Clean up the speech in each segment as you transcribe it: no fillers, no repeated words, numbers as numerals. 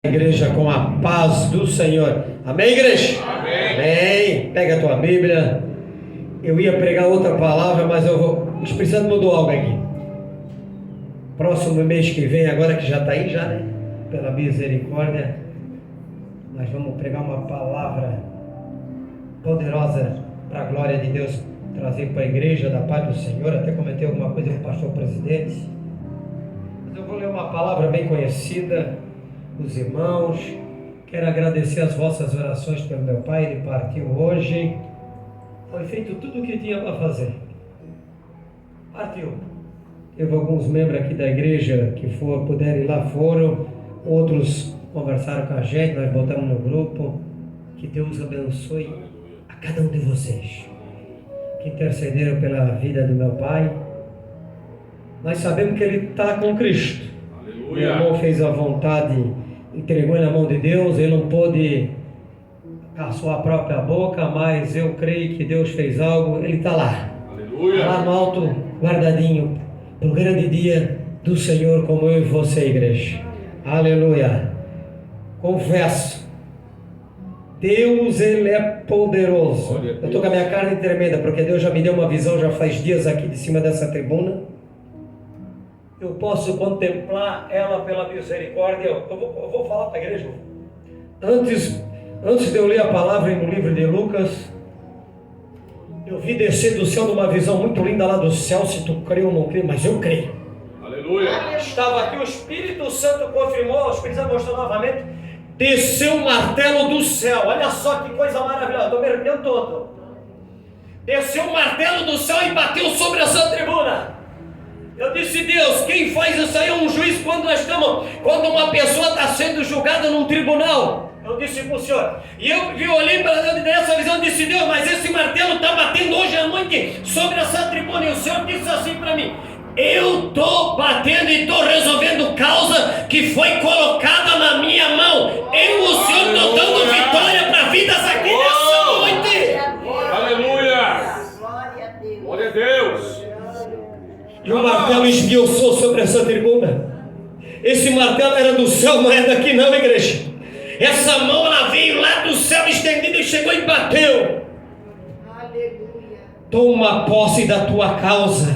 Igreja com a paz do Senhor. Amém, igreja? Amém. Amém. Pega a tua Bíblia. Eu ia pregar outra palavra, mas o Espírito Santo mudou algo aqui. Próximo mês que vem, agora que já está aí, já, né? Pela misericórdia, nós vamos pregar uma palavra poderosa para a glória de Deus, trazer para a igreja da paz do Senhor. Até comentei alguma coisa com o pastor presidente. Mas eu vou ler uma palavra bem conhecida. Os irmãos, quero agradecer as vossas orações pelo meu pai. Ele partiu hoje, foi feito tudo o que tinha para fazer, partiu. Teve alguns membros aqui da igreja que puderam ir lá, foram, outros conversaram com a gente, nós botamos no grupo. Que Deus abençoe a cada um de vocês que intercederam pela vida do meu pai. Nós sabemos que ele está com Cristo. Aleluia. Meu irmão fez a vontade, entregou na mão de Deus. Ele não pôde com a sua própria boca, mas eu creio que Deus fez algo. Ele está lá. Aleluia. Lá no alto, guardadinho, para o grande dia do Senhor, como eu e você, igreja. Aleluia. Confesso, Deus, Ele é poderoso. Eu estou com a minha carne tremenda, porque Deus já me deu uma visão, já faz dias aqui de cima dessa tribuna. Eu posso contemplar ela pela misericórdia. Eu vou falar para a igreja. Antes de eu ler a palavra no livro de Lucas, eu vi descer do céu numa visão muito linda lá do céu. Se tu crê ou não crê, mas eu creio. Aleluia. Estava aqui, o Espírito Santo confirmou, o Espírito Santo mostrou novamente. Desceu o martelo do céu. Olha só que coisa maravilhosa. Estou me arrependendo todo. Desceu o martelo do céu e bateu sobre essa tribuna. Eu disse: Deus, quem faz isso aí é um juiz quando uma pessoa está sendo julgada num tribunal. Eu disse para o Senhor, e eu olhei para Deus nessa visão e disse: Deus, mas esse martelo está batendo hoje à noite sobre essa tribuna. E o Senhor disse assim para mim: eu estou batendo e estou resolvendo causa que foi colocada na minha mão. Eu, o Senhor, estou dando vitória para vidas aqui nessa noite. Aleluia. Glória a Deus. E o martelo esmiuçou sobre essa tribuna. Esse martelo era do céu, não é daqui não, igreja. Essa mão, ela veio lá do céu estendida e chegou e bateu. Aleluia. Toma posse da tua causa.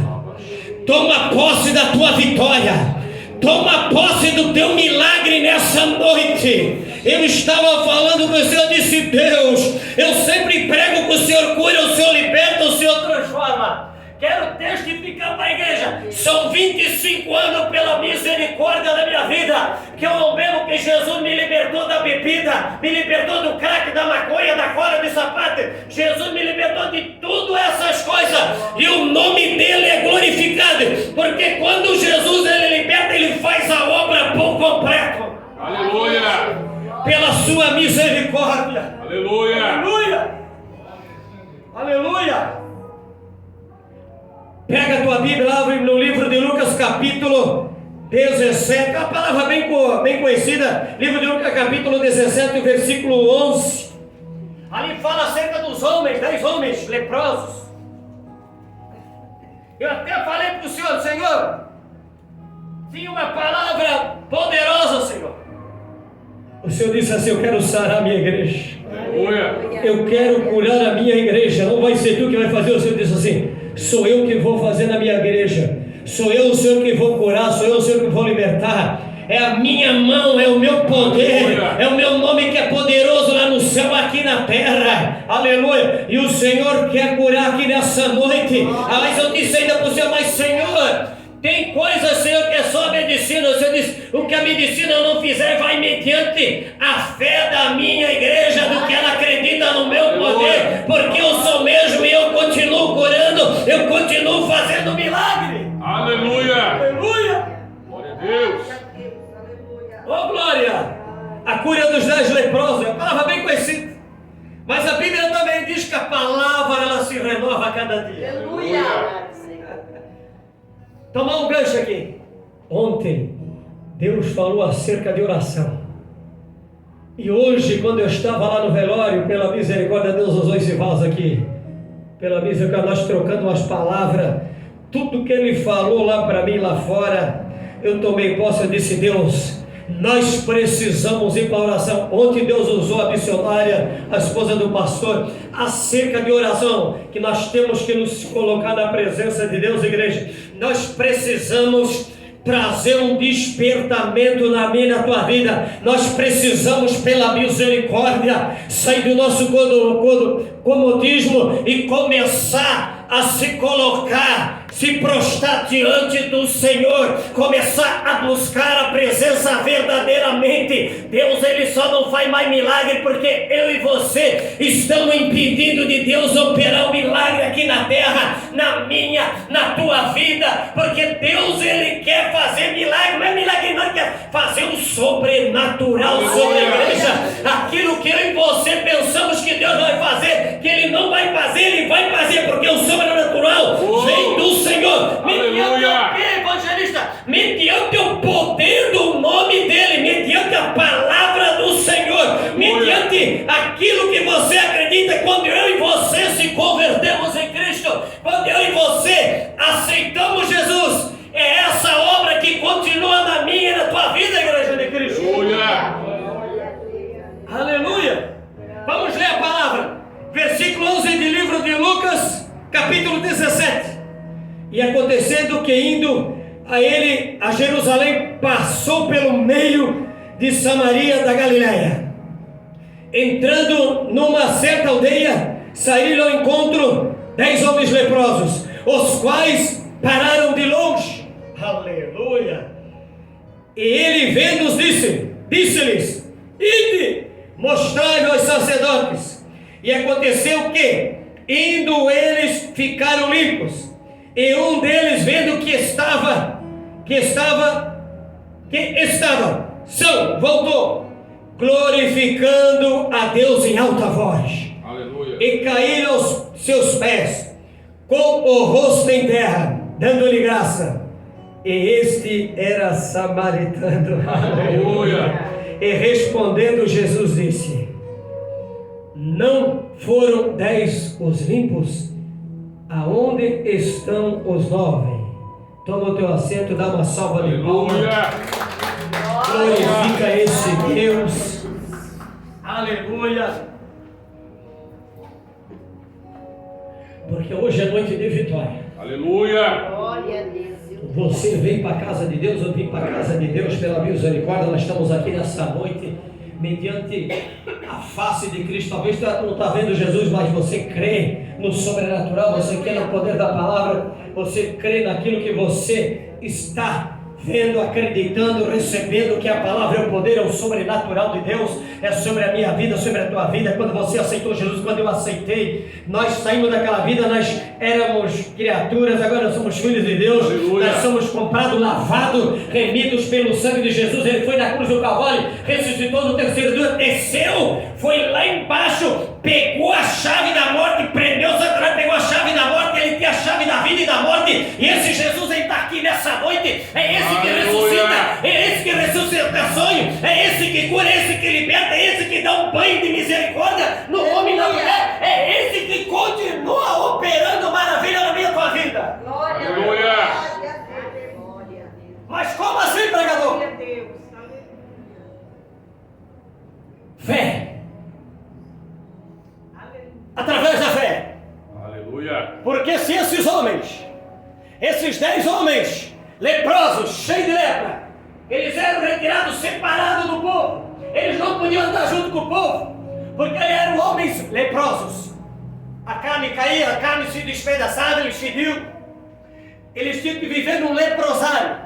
Toma posse da tua vitória. Toma posse do teu milagre nessa noite. Eu estava falando com o Senhor, disse: Deus, eu sempre prego que o Senhor cura, o Senhor liberta, o Senhor transforma. Quero testificar para a igreja. São 25 anos pela misericórdia da minha vida que eu não bebo, que Jesus me libertou da bebida, me libertou do crack, da maconha, da cola de sapato. Jesus me libertou de tudo essas coisas. E o nome dele é glorificado. Porque quando Jesus ele liberta, ele faz a obra por completo. Aleluia. Pela sua misericórdia. Aleluia. Aleluia. Aleluia. Pega a tua Bíblia, abre no livro de Lucas, capítulo 17, uma palavra bem conhecida, livro de Lucas, capítulo 17, versículo 11. Ali fala acerca dos homens, 10 homens leprosos. Eu até falei para o Senhor: Senhor, tinha uma palavra poderosa, Senhor. O Senhor disse assim: eu quero sarar a minha igreja. Aleluia. Eu quero curar a minha igreja. Não vai ser tu que vai fazer. O Senhor disse assim: sou eu que vou fazer na minha igreja. Sou eu, o Senhor, que vou curar. Sou eu, o Senhor, que vou libertar. É a minha mão, é o meu poder. É o meu nome que é poderoso lá no céu, aqui na terra. Aleluia. E o Senhor quer curar aqui nessa noite. Mas eu disse ainda para o Senhor: mas Senhor, tem coisas, Senhor, que é só medicina. O Senhor diz: o que a medicina não fizer vai mediante a fé da minha igreja, do que ela acredita no meu poder, porque eu sou mesmo e eu continuo curando, eu continuo fazendo milagre. Aleluia. Aleluia. Glória a Deus. Oh, glória. A cura dos 10 leprosos é uma palavra bem conhecida, mas a Bíblia também diz que a palavra ela se renova a cada dia. Aleluia. Tomar um gancho aqui. Ontem Deus falou acerca de oração. E hoje, quando eu estava lá no velório, pela misericórdia de Deus usou esse vaso aqui. Pela misericórdia, nós trocando umas palavras. Tudo que ele falou lá para mim, lá fora, eu tomei posse. Eu disse: Deus, Nós precisamos ir para a oração. Ontem Deus usou a missionária, a esposa do pastor, acerca de oração, que nós temos que nos colocar na presença de Deus, igreja. Nós precisamos trazer um despertamento na minha e na tua vida. Nós precisamos, pela misericórdia, sair do nosso comodismo e começar a se colocar, se prostrar diante do Senhor, começar a buscar a presença verdadeiramente. Deus, Ele só não faz mais milagre porque eu e você estamos impedindo de Deus operar um milagre aqui na terra, na minha, na tua vida, porque Deus, Ele quer fazer milagre, não é milagre não, Ele quer fazer um sobrenatural sobre a igreja. Aquilo que eu e você pensamos que Deus vai fazer, que Ele não vai fazer, Ele vai fazer, porque o sobrenatural vem do Senhor. Mediante o que, evangelista? Mediante o poder do nome dEle, mediante a palavra do Senhor, mediante aquilo que você acredita. Quando eu e você se convertemos em Cristo, quando eu e você aceitamos Jesus, é essa obra que continua na minha e na tua vida, igreja de Cristo. Aleluia! Vamos ler a palavra, versículo 11 de livro de Lucas, capítulo 17. E acontecendo que indo a Jerusalém, passou pelo meio de Samaria da Galileia. Entrando numa certa aldeia, saíram ao encontro 10 homens leprosos, os quais pararam de longe. Aleluia! E ele, vendo-os, disse-lhes: ide, mostrai aos sacerdotes. E aconteceu que, indo eles, ficaram limpos. E um deles, vendo que estava são, voltou, glorificando a Deus em alta voz. Aleluia. E caíram aos seus pés, com o rosto em terra, dando-lhe graça. E este era samaritano. Aleluia. E respondendo, Jesus disse: não foram 10 os limpos? Aonde estão os 9? Toma o teu assento, dá uma salva de palmas. Glorifica esse Deus. Aleluia. Porque hoje é noite de vitória. Aleluia. Glória a Deus. Você vem para a casa de Deus, eu vim para a casa de Deus pela misericórdia. Nós estamos aqui nessa noite, mediante a face de Cristo. Talvez você não está vendo Jesus, mas você crê no sobrenatural, você crê no poder da palavra, você crê naquilo que você está vendo, acreditando, recebendo, que a palavra é o poder, é o sobrenatural de Deus, é sobre a minha vida, sobre a tua vida. Quando você aceitou Jesus, quando eu aceitei, nós saímos daquela vida, nós éramos criaturas, agora nós somos filhos de Deus. Aleluia. Nós somos comprados, lavados, remidos pelo sangue de Jesus. Ele foi na cruz do Calvário, ressuscitou no terceiro dia, desceu, foi lá embaixo, pegou a chave da morte, prendeu Satanás, pegou a chave da morte. Ele tem a chave da vida e da morte, e esse Jesus está aqui nessa noite. É esse que ressuscita, é esse que ressuscita sonho, é esse que cura, é esse que liberta, é esse que dá um banho de misericórdia no homem e na mulher, é esse que continua operando maravilha na minha tua vida. Glória a Deus. Mas como assim, pregador? Glória a Deus. Fé. Através da fé. Aleluia. Porque se esses homens, esses 10 homens leprosos, cheios de lepra, eles eram retirados, separados do povo, eles não podiam andar junto com o povo, porque eles eram homens leprosos. A carne caía, a carne se despedaçava, eles fediam. Eles tinham que viver num leprosário.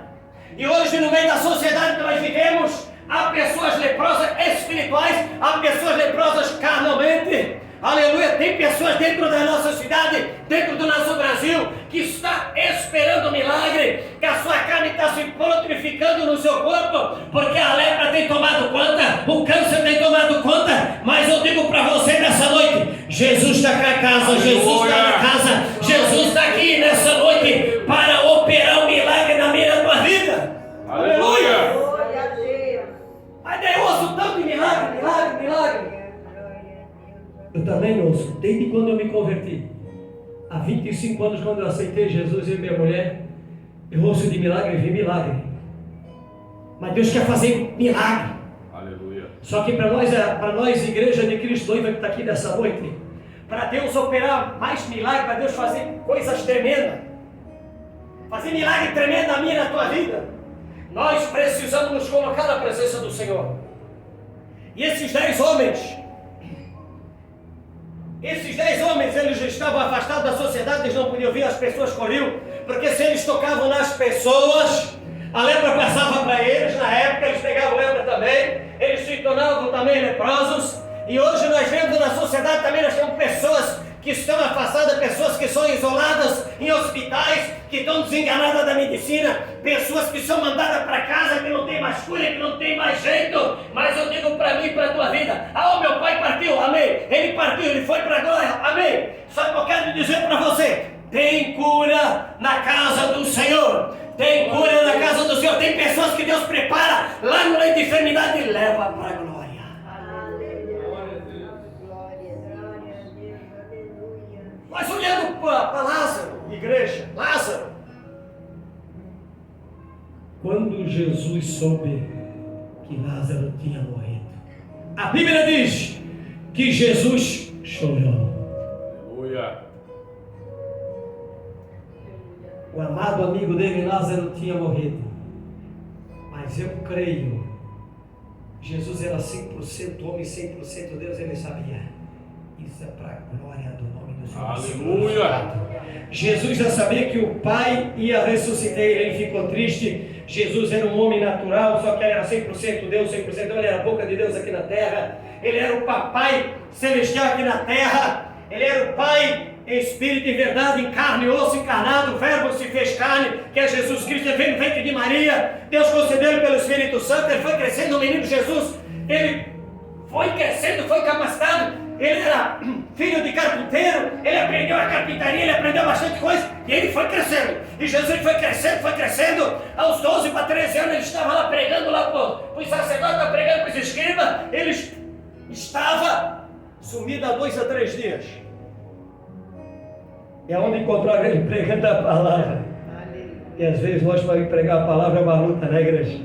E hoje, no meio da sociedade que nós vivemos, há pessoas leprosas espirituais, há pessoas leprosas carnalmente. Aleluia, tem pessoas dentro da nossa cidade, dentro do nosso Brasil, que está esperando um milagre, que a sua carne está se purificando no seu corpo, porque a lepra tem tomado conta, o câncer tem tomado conta. Mas eu digo para você nessa noite, Jesus está na casa, Jesus está na casa, Jesus está aqui nessa noite para operar um milagre na minha e na tua vida. Aleluia. Glória a Deus. Mas daí eu ouço tanto milagre, milagre, milagre. Eu também ouço, desde quando eu me converti, há 25 anos, quando eu aceitei Jesus e minha mulher, eu ouço de milagre, vi milagre. Mas Deus quer fazer milagre. Aleluia. Só que para nós, Igreja de Cristo Noiva que está aqui nessa noite, para Deus operar mais milagre, para Deus fazer coisas tremendas, fazer milagre tremendo na minha e na tua vida, nós precisamos nos colocar na presença do Senhor. E esses 10 homens, eles estavam afastados da sociedade, eles não podiam ver, as pessoas corriam, porque se eles tocavam nas pessoas, a lepra passava para eles. Na época eles pegavam lepra também, eles se tornavam também leprosos. E hoje nós vemos na sociedade também, nós temos pessoas que estão afastadas, pessoas que são isoladas em hospitais, que estão desenganadas da medicina, pessoas que são mandadas para casa, que não tem mais cura, que não tem mais jeito. Mas eu digo para mim e para a tua vida: o meu pai partiu, amém, ele partiu, ele foi para a glória, amém. Só que eu quero dizer para você: tem cura na casa do Senhor, tem cura na casa do Senhor. Tem pessoas que Deus prepara lá no leito de enfermidade e leva para a glória. Mas olhando para Lázaro, igreja, Lázaro, quando Jesus soube que Lázaro tinha morrido, a Bíblia diz que Jesus chorou. Aleluia. O amado amigo dele, Lázaro, tinha morrido. Mas eu creio, Jesus era 100% homem, 100% Deus, ele sabia. Isso é para a glória do nome do Senhor. Aleluia. Jesus já sabia que o Pai ia ressuscitar ele. Ele ficou triste. Jesus era um homem natural, só que ele era 100% Deus, 100%. Ele era a boca de Deus aqui na terra. Ele era o Papai celestial aqui na terra. Ele era o Pai em espírito e verdade, em carne e osso, encarnado. O Verbo se fez carne, que é Jesus Cristo. Ele veio no ventre de Maria. Deus concedeu pelo Espírito Santo. Ele foi crescendo, o menino Jesus. Ele foi crescendo, foi capacitado. Ele era filho de carpinteiro, ele aprendeu a carpintaria, ele aprendeu bastante coisa, e ele foi crescendo. E Jesus ele foi crescendo, aos 12 para 13 anos ele estava lá pregando lá para os sacerdotes, pregando para os escribas. Ele estava sumido há 2 a 3 dias. É onde encontraram ele pregando a palavra. E às vezes nós para pregar a palavra é uma luta, né, igreja?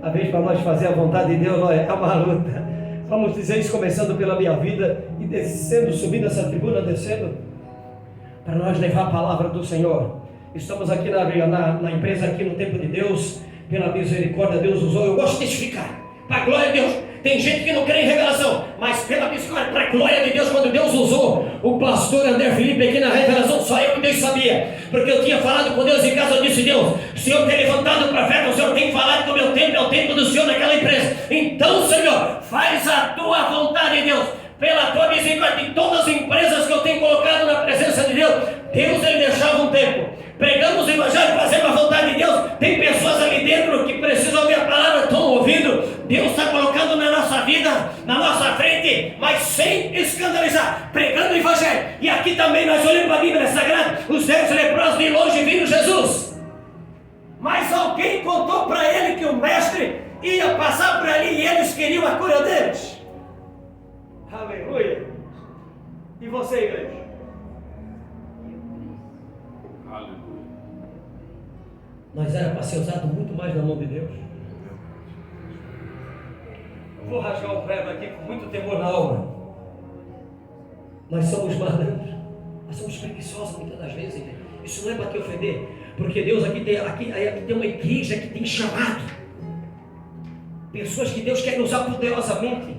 Às vezes para nós fazer a vontade de Deus é uma luta. Vamos dizer isso começando pela minha vida e descendo, subindo essa tribuna, descendo, para nós levar a palavra do Senhor. Estamos aqui na empresa, aqui no tempo de Deus, pela misericórdia Deus usou. Eu gosto de testificar, para a glória de Deus. Tem gente que não crê em revelação, mas pela misericórdia, para a glória de Deus, quando Deus usou o pastor André Felipe aqui na revelação, só eu e Deus sabia, porque eu tinha falado com Deus em casa. Eu disse: Deus, o Senhor tem levantado o profeta, o Senhor tem falado que o meu tempo é o tempo do Senhor naquela empresa. Então, Senhor, faz a tua vontade, Deus, pela tua misericórdia. De todas as empresas que eu tenho colocado na presença de Deus, Deus ele deixava um tempo. Pregamos o evangelho, fazemos a vontade de Deus. Tem pessoas ali dentro que precisam ouvir a palavra, estão ouvindo. Deus está colocando na nossa vida, na nossa frente, mas sem escandalizar, pregando o evangelho. E aqui também nós olhamos para a Bíblia Sagrada, os 10 leprosos de longe viram Jesus. Mas alguém contou para ele que o mestre ia passar por ali e eles queriam a cura deles. Aleluia. E você, igreja? Aleluia. Nós era para ser usado muito mais na mão de Deus. Eu vou rasgar o verbo aqui com muito temor na alma. Nós somos malandros, nós somos preguiçosos muitas das vezes. Isso não é para te ofender, porque Deus aqui tem uma igreja que tem chamado pessoas que Deus quer usar poderosamente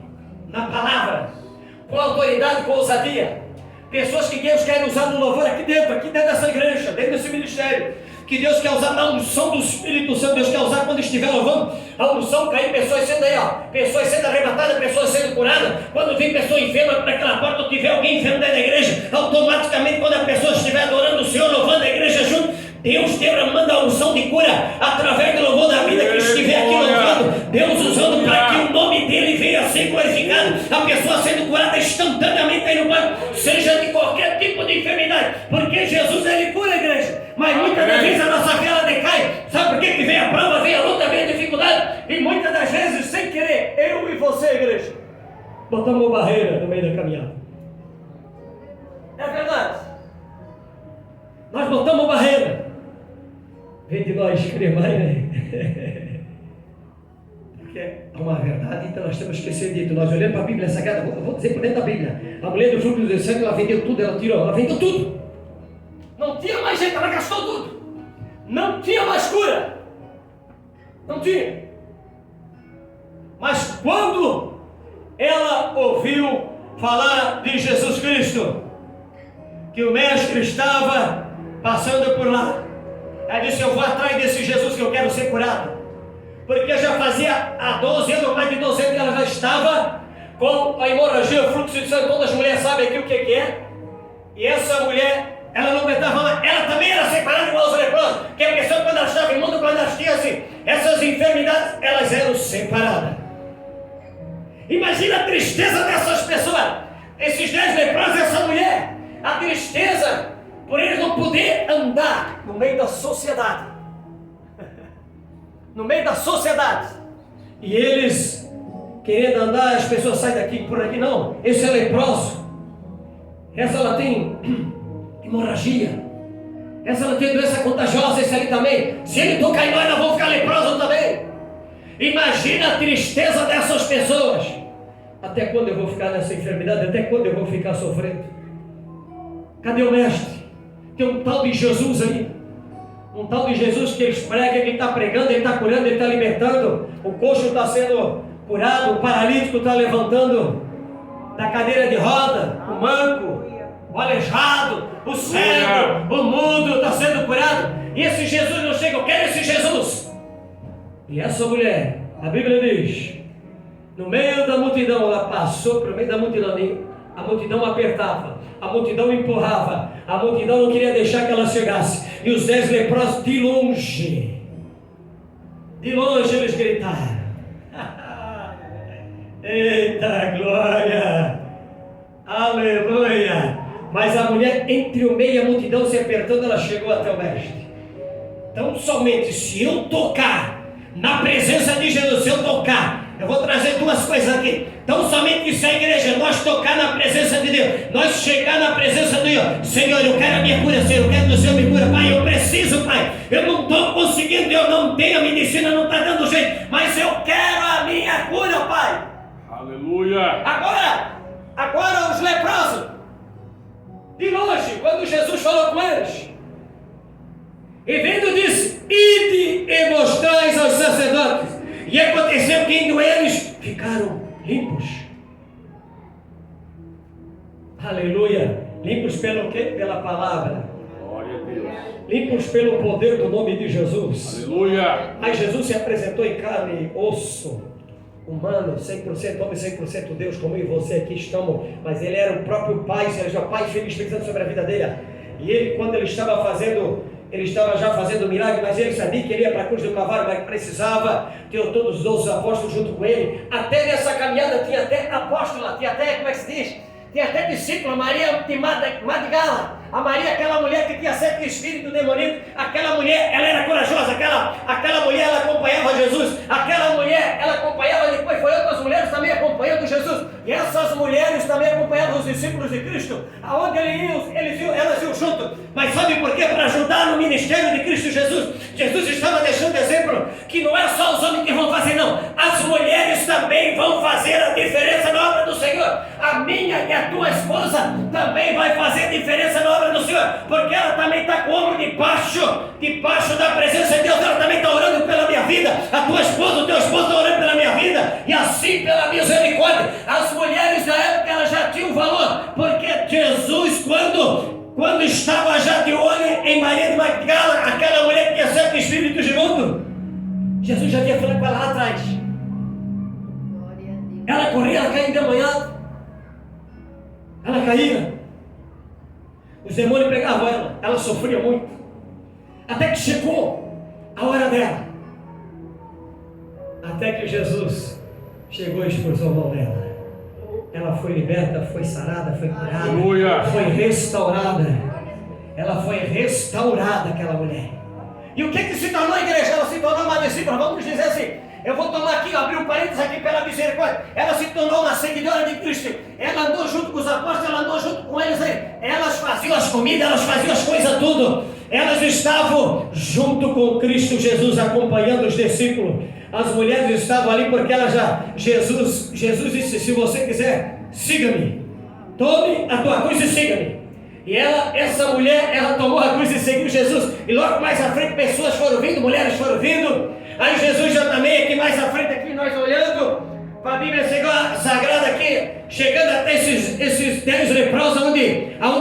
na palavra, com autoridade, com ousadia. Pessoas que Deus quer usar no louvor aqui dentro dessa igreja, dentro desse ministério. Que Deus quer usar na unção do Espírito Santo. Deus quer usar quando estiver louvando, a unção cair, pessoas sendo aí, pessoas sendo arrebatadas, pessoas sendo curadas. Quando vem pessoa enferma para aquela porta, ou tiver alguém enfermo dentro da igreja, automaticamente quando a pessoa estiver adorando o Senhor, louvando a igreja junto, Deus manda a unção de cura através do louvor da vida que estiver aqui louvando. Deus usando para que o nome dele venha a ser glorificado. A pessoa sendo curada instantaneamente aí no banco, seja de qualquer tipo de enfermidade, porque Jesus ele cura a igreja. Mas muitas das vezes a nossa fé ela decai. Sabe por que vem a prova, vem a luta, vem a dificuldade? E muitas das vezes, sem querer, eu e você, igreja, botamos uma barreira no meio da caminhada. É verdade. Nós botamos barreira. Vem de nós crer mais, né? uma verdade, então nós temos que ser dito. Nós olhamos para a Bíblia Sagrada, eu vou dizer por dentro da Bíblia. A mulher do fluxo do sangue, ela vendeu tudo, ela vendeu tudo. Não tinha mais jeito, ela gastou tudo. Não tinha mais cura. Não tinha. Mas quando ela ouviu falar de Jesus Cristo, que o mestre estava passando por lá, ela disse: eu vou atrás desse Jesus que eu quero ser curado. Porque já fazia há 12 anos, mais de 12 anos que ela já estava com a hemorragia, o fluxo de sangue. Todas as mulheres sabem aqui o que é. E essa mulher, ela não aguentava mais, ela também era separada igual aos leprosos. Porque a pessoa, quando ela estava imundo, quando elas tinham assim, essas enfermidades, elas eram separadas. Imagina a tristeza dessas pessoas, esses 10 leprosos, essa mulher, a tristeza por eles não poder andar no meio da sociedade. No meio da sociedade. E eles querendo andar, as pessoas saem daqui, por aqui. Não, esse é leproso. Essa ela tem hemorragia. Essa ela tem doença contagiosa, esse ali também. Se ele tocar em nós, nós vamos ficar leprosos também. Imagina a tristeza dessas pessoas. Até quando eu vou ficar nessa enfermidade? Até quando eu vou ficar sofrendo? Cadê o mestre? Tem um tal de Jesus aí. Um tal de Jesus que eles pregam, ele está pregando, ele está curando, ele está libertando. O coxo está sendo curado, o paralítico está levantando da cadeira de roda, o manco, o aleijado, o cego, o mudo está sendo curado. E esse Jesus não chega, eu quero esse Jesus. E essa mulher, a Bíblia diz, no meio da multidão, ela passou para o meio da multidão, a multidão apertava, a multidão empurrava, a multidão não queria deixar que ela chegasse. E os 10 leprosos de longe eles gritaram: eita glória, aleluia. Mas a mulher, entre o meio e a multidão se apertando, ela chegou até o mestre. Então somente se eu tocar na presença de Jesus, se eu tocar, eu vou trazer duas coisas aqui. Então somente isso é a igreja, nós tocar na presença de Deus, nós chegar na presença de Deus. Senhor, eu quero a minha cura, Senhor, eu quero que o Senhor me cura. Pai, eu preciso, Pai, eu não estou conseguindo, eu não tenho, a medicina não está dando jeito, mas eu quero a minha cura, Pai. Aleluia. Agora os leprosos, de longe, quando Jesus falou com eles, e vendo disse: ide e mostrais aos sacerdotes. E aconteceu que indo eles ficaram limpos. Aleluia. Limpos pelo quê? Pela palavra. Glória a Deus. Limpos pelo poder do nome de Jesus. Aleluia. Aí Jesus se apresentou em carne e osso, humano, 100% homem, 100% Deus, como eu e você aqui estamos. Mas ele era o próprio Pai, seja Pai, Filho e Espírito Santo sobre a vida dele. E ele, quando ele estava já fazendo milagre, mas ele sabia que ele ia para a cruz do Calvário, mas precisava ter todos os 12 apóstolos junto com ele. Até nessa caminhada tinha até apóstola, tinha até, como é que se diz? Tinha até discípula, Maria de Magdala. A Maria, aquela mulher que tinha 7 espíritos demoníacos, aquela mulher, ela era corajosa, aquela mulher, ela acompanhava Jesus, aquela mulher, ela acompanhava, depois foi outras mulheres também acompanhando Jesus, e essas mulheres também acompanhavam os discípulos de Cristo, aonde elas iam junto. Mas sabe por quê? Para ajudar no ministério de Cristo Jesus. Jesus estava deixando exemplo que não é só os homens que vão fazer, não, as mulheres também vão fazer a diferença na obra do Senhor. A minha e a tua esposa também vai fazer diferença na obra do Senhor, porque ela também está com o ombro debaixo da presença de Deus. Ela também está orando pela minha vida, a tua esposa, o teu esposo está orando pela minha vida, e assim pela misericórdia. As mulheres da época, elas já tinham valor, porque Jesus, quando estava já de olho em Maria de Magdala, aquela mulher que tinha 7 espíritos de mundo, Jesus já tinha falado com ela lá atrás. Ela corria, ela caía endemoniada, ela caía, os demônios pegavam ela sofria muito, até que chegou a hora dela, até que Jesus chegou e expulsou a mão dela. Ela foi liberta, foi sarada, foi curada, Aleluia. foi restaurada. Ela foi restaurada, aquela mulher. E o que se tornou a igreja? Ela se tornou uma discípula, vamos dizer assim. Eu vou tomar aqui, abrir um parênteses aqui pela misericórdia. Ela se tornou uma seguidora de Cristo. Ela andou junto com os apóstolos, ela andou junto com eles aí. Elas faziam as comidas, elas faziam as coisas tudo. Elas estavam junto com Cristo Jesus, acompanhando os discípulos. As mulheres estavam ali porque Jesus disse: se você quiser, siga-me. Tome a tua cruz e siga-me. E essa mulher, ela tomou a cruz e seguiu Jesus. E logo mais à frente pessoas foram vindo, mulheres foram vindo. Aí Jesus já também aqui mais à frente, aqui nós olhando para a Bíblia Sagrada aqui, chegando até esses 10 leprosos, onde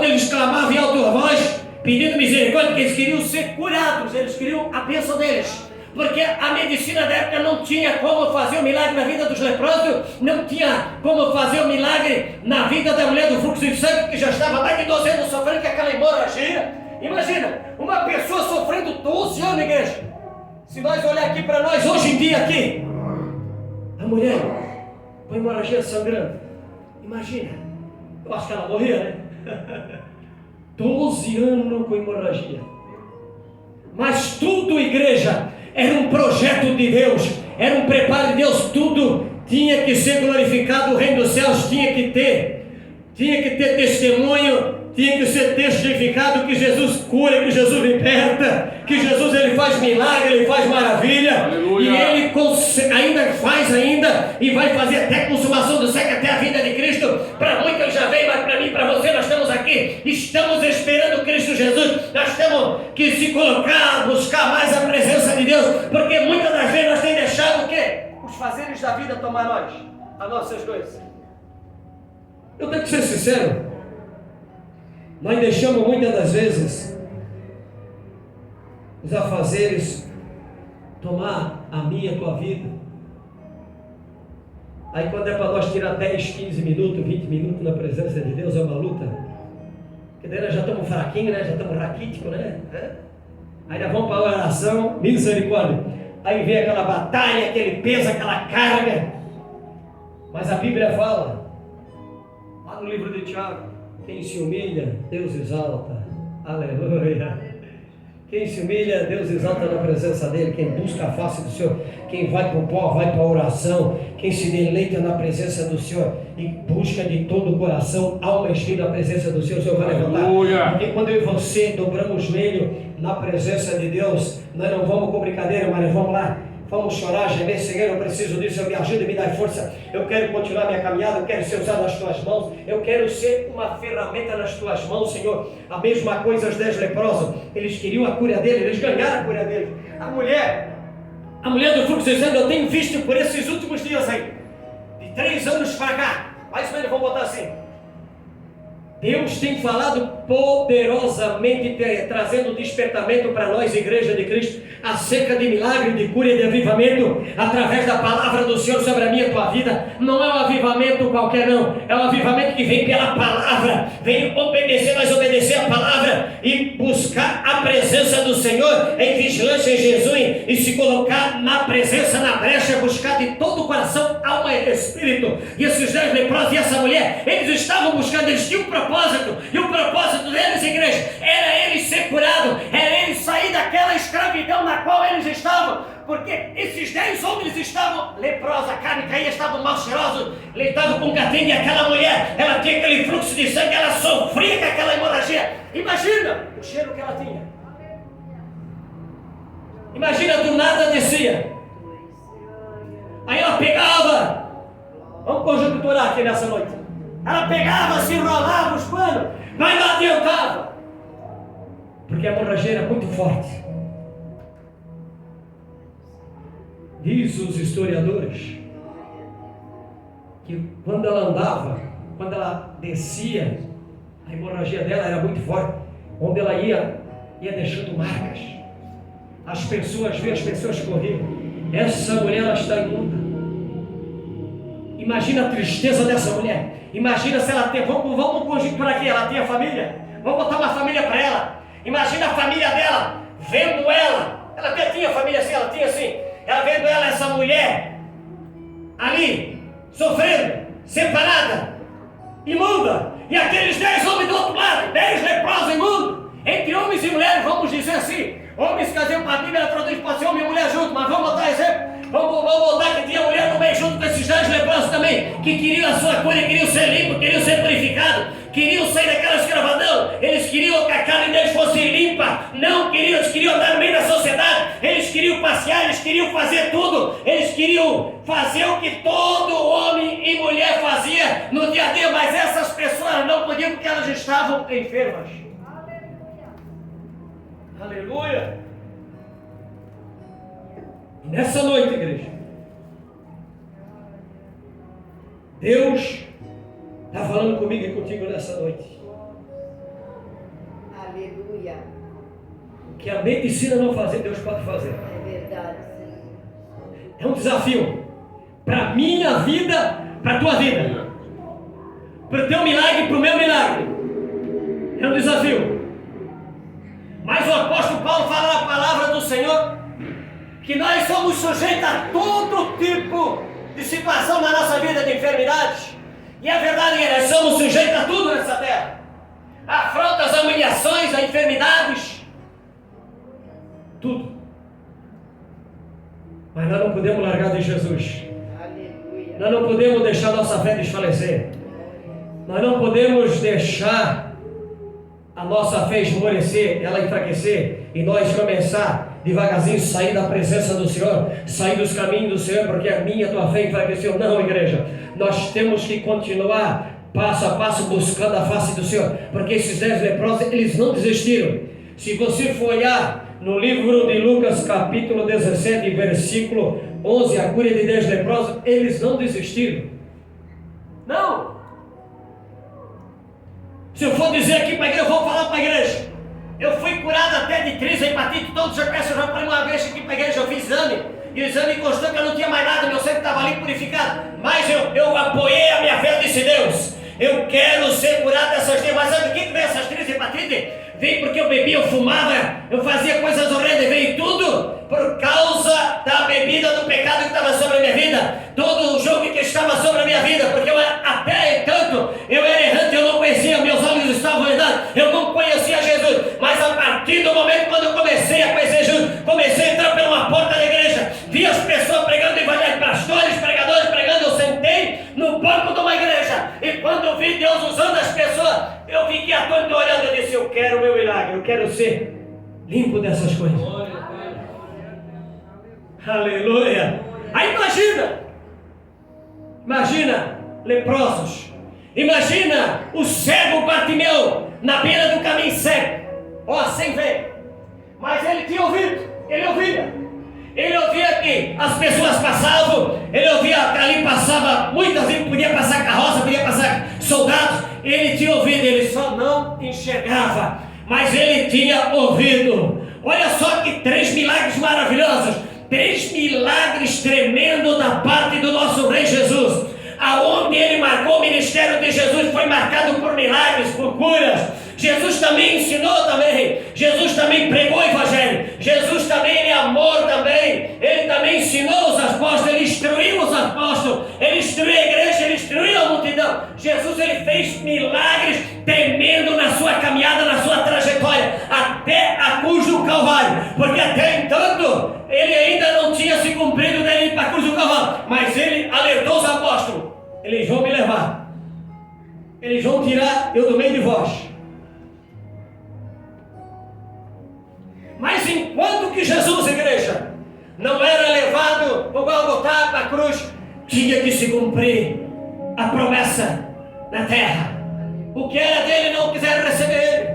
eles clamavam em alta voz, pedindo misericórdia, que eles queriam ser curados, eles queriam a bênção deles. Porque a medicina da época não tinha como fazer o milagre na vida dos leprosos, não tinha como fazer o milagre na vida da mulher do fluxo de sangue, que já estava mais de 12 anos sofrendo com aquela hemorragia. Imagina, uma pessoa sofrendo 12 anos, igreja. Se nós olhar aqui para nós, hoje em dia aqui, a mulher com hemorragia sangrando, imagina, eu acho que ela morria, né? 12 anos com hemorragia. Mas tudo, igreja, era um projeto de Deus, era um preparo de Deus, tudo tinha que ser glorificado, o reino dos céus tinha que ter testemunho, tinha que ser testificado que Jesus cura, que Jesus liberta, que Jesus ele faz milagre, ele faz maravilha. Aleluia. E ele ainda faz e vai fazer até a consumação do século, até a vinda de Cristo. Para muitos ele já veio, mas para mim e para você nós estamos aqui, estamos esperando Cristo Jesus. Nós temos que se colocar, buscar mais a presença de Deus, porque muitas das vezes nós temos deixado o quê? Os fazeres da vida tomar nós, as nossas coisas. Eu tenho que ser sincero, nós deixamos muitas das vezes os afazeres tomar a minha e a tua vida. Aí quando é para nós tirar 10, 15 minutos, 20 minutos na presença de Deus, é uma luta. Porque daí nós já estamos fraquinhos, né? Já estamos raquíticos, né? Aí nós vamos para a oração, misericórdia. Aí vem aquela batalha, aquele peso, aquela carga. Mas a Bíblia fala, lá no livro de Tiago, quem se humilha, Deus exalta. Aleluia. Quem se humilha, Deus exalta na presença dele. Quem busca a face do Senhor, quem vai para o pó, vai para a oração. Quem se deleita na presença do Senhor e busca de todo o coração, alma e espírito na presença do Senhor, o Senhor vai levantar. Aleluia. Porque quando eu e você dobramos o joelho na presença de Deus, nós não vamos com brincadeira, mas nós vamos lá. Vamos chorar, gemer, Senhor, eu preciso disso, eu me ajuda e me dá força. Eu quero continuar minha caminhada, eu quero ser usado nas tuas mãos, eu quero ser uma ferramenta nas tuas mãos, Senhor. A mesma coisa os 10 leprosos, eles queriam a cura dele, eles ganharam a cura dele. A mulher do fluxo de sangue, eu tenho visto por esses últimos dias aí, de 3 anos para cá, mais ou menos vamos botar assim. Deus tem falado poderosamente, trazendo despertamento para nós, Igreja de Cristo, acerca de milagre, de cura e de avivamento, através da palavra do Senhor sobre a minha e tua vida. Não é um avivamento qualquer não, é um avivamento que vem pela palavra, vem obedecer, mas obedecer a palavra e buscar a presença do Senhor em vigilância em Jesus e se colocar na presença, na brecha, buscar de todo o coração, alma e espírito. E esses 10 leprosos e essa mulher, eles estavam buscando, eles tinham um propósito, e o propósito deles, igreja, era eles ser curados, era eles sair daquela escravidão na qual eles estavam, porque esses 10 homens estavam leprosos, a carne caía, estavam mal cheirosos, eles estavam com catinga, e aquela mulher, ela tinha aquele fluxo de sangue, ela sofria com aquela hemorragia. Imagina o cheiro que ela tinha, imagina, do nada descia, aí ela pegava, vamos conjunturar aqui nessa noite, ela pegava, se enrolava os panos, mas não adiantava, porque a hemorragia era muito forte. Diz os historiadores que quando ela andava, quando ela descia, a hemorragia dela era muito forte, onde ela ia deixando marcas. As pessoas viam, as pessoas corriam. Essa mulher, ela está imunda. Imagina a tristeza dessa mulher. Imagina se ela tem, vamos conjecturar aqui, ela tinha família, vamos botar uma família para ela. Imagina a família dela, vendo ela até tinha família assim, ela tinha assim, ela vendo essa mulher, ali, sofrendo, separada, imunda, e aqueles 10 homens do outro lado, 10 leprosos imundos, entre homens e mulheres, vamos dizer assim, homens que a Bíblia traduz, pode ser homem e mulher junto, mas vamos botar exemplo. Vamos botar que tinha mulher no meio junto com esses 10 leprosos também, que queriam a sua cura, queriam ser limpos, queriam ser purificados, queriam sair daquela escravidão, eles queriam que a carne deles fosse limpa, não queriam, eles queriam andar no meio da sociedade, eles queriam passear, eles queriam fazer tudo, eles queriam fazer o que todo homem e mulher fazia no dia a dia, mas essas pessoas não podiam porque elas estavam enfermas. Aleluia! E nessa noite, igreja, Deus está falando comigo e contigo nessa noite. Aleluia. O que a medicina não fazer, Deus pode fazer. É verdade. É um desafio para a minha vida, para a tua vida, para o teu milagre, para o meu milagre. É um desafio. Mas o apóstolo Paulo fala na palavra do Senhor que nós somos sujeitos a todo tipo de situação na nossa vida de enfermidades. E a verdade é que nós somos sujeitos a tudo nessa terra. Afrontas, a humilhações, a enfermidades. Tudo. Mas nós não podemos largar de Jesus. Aleluia. Nós não podemos deixar nossa fé desfalecer. Nós não podemos deixar a nossa fé esmorecer, ela enfraquecer, e nós começar devagarzinho sair da presença do Senhor, sair dos caminhos do Senhor, porque a minha, a tua fé enfraqueceu. Não, igreja, nós temos que continuar passo a passo buscando a face do Senhor, porque esses 10 leprosos, eles não desistiram. Se você for olhar no livro de Lucas, capítulo 17, versículo 11, a cura de 10 leprosos, eles não desistiram. Não. Se eu for dizer aqui para a igreja, eu vou falar para a igreja. Eu fui curado até de crise, hepatite, todos os peças. Eu já falei uma vez aqui para a igreja, eu fiz exame. E o exame constou que eu não tinha mais nada, meu sangue estava ali purificado. Mas eu apoiei a minha fé e disse: Deus, eu quero ser curado dessas crises. Mas sabe o que veio essas crises de hepatite? Veio porque eu bebia, eu fumava, eu fazia coisas horrendas. Veio tudo por causa da bebida do pecado que estava sobre a minha vida. Todo o jogo que estava sobre a minha vida. Porque eu, até tanto, eu era errante, eu não conhecia, meus olhos estavam vendados, eu não conhecia Jesus. Mas a partir do momento quando eu comecei a conhecer Jesus, comecei a entrar por uma porta da igreja, vi as pessoas pregando o evangelho, pastores, pregadores pregando, eu sentei no banco de uma igreja, e quando eu vi Deus usando as pessoas, eu fiquei atônito olhando, eu disse: eu quero o meu milagre, eu quero ser limpo dessas coisas. Aleluia. Aí imagina leprosos, imagina o cego Bartimeu na beira do caminho cego, ó, sem ver, mas ele tinha ouvido, ele ouvia que as pessoas passavam, ele ouvia que ali passava, muitas vezes podia passar carroça, podia passar soldados, ele tinha ouvido, ele só não enxergava, mas ele tinha ouvido. Olha só que 3 milagres maravilhosos, 3 milagres tremendos da parte do nosso Rei Jesus. Aonde ele marcou o ministério de Jesus foi marcado por milagres, por curas. Jesus também ensinou também, Jesus também pregou o evangelho, Jesus também, ele é amor também, ele também ensinou os apóstolos, ele instruiu os apóstolos, ele instruiu a igreja, ele instruiu a multidão. Jesus, ele fez milagres tremendos na sua caminhada, na sua trajetória, até a cruz do Calvário, porque até então ele ainda não tinha se cumprido dele ir para a cruz do Calvário, mas ele alertou os apóstolos: eles vão me levar, eles vão tirar eu do meio de vós. Mas enquanto que Jesus, igreja, não era levado para o Golgotá, para a cruz, tinha que se cumprir a promessa na terra. O que era dele não quiseram receber ele.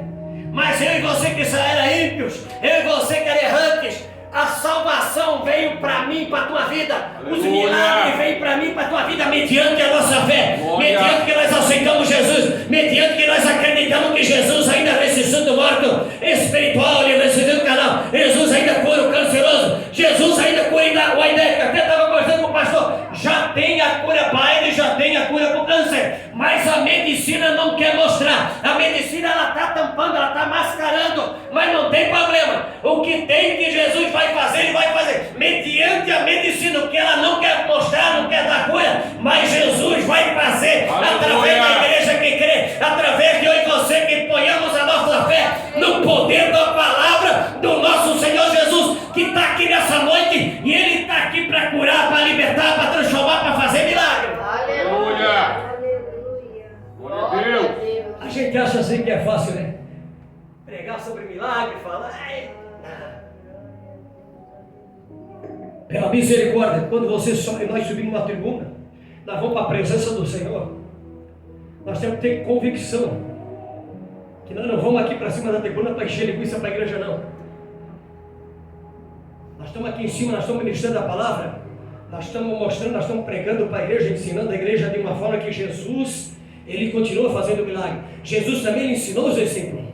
Mas eu e você que já era ímpios, eu e você que era errantes, a salvação veio para mim, para a tua vida. Os milagres veio para mim, para a tua vida, mediante a nossa fé, mediante que nós aceitamos Jesus, mediante que nós acreditamos que Jesus ainda ressuscitou do morto espiritual, ele ressuscitou do canal. Jesus ainda cura o canceroso, Jesus ainda cura o aidético. Até estava conversando com o pastor, já tem a cura para ele, já tem a cura para o câncer, mas a medicina não quer mostrar. A medicina, ela está tampando, ela está mascarando, mas não tem problema. O que tem que Jesus vai fazer, ele vai fazer mediante a medicina. O que ela não quer mostrar, não quer dar cura, mas Jesus vai fazer. Aleluia. Através da igreja que crê, através de eu e você que ponhamos a nossa fé no poder da palavra do nosso Senhor Jesus, que está aqui nessa noite, e ele está aqui para curar, para libertar, para transformar, para fazer milagre. Aleluia. Glória a Deus. A gente acha assim que é fácil, né? Pregar sobre milagre, falar. Pela misericórdia, quando você sobe, nós subimos uma tribuna, nós vamos para a presença do Senhor. Nós temos que ter convicção que nós não vamos aqui para cima da tribuna para encher linguiça para a igreja, não. Nós estamos aqui em cima, nós estamos ministrando a palavra, nós estamos mostrando, nós estamos pregando para a igreja, ensinando a igreja de uma forma que Jesus, ele continua fazendo milagre. Jesus também ensinou os discípulos.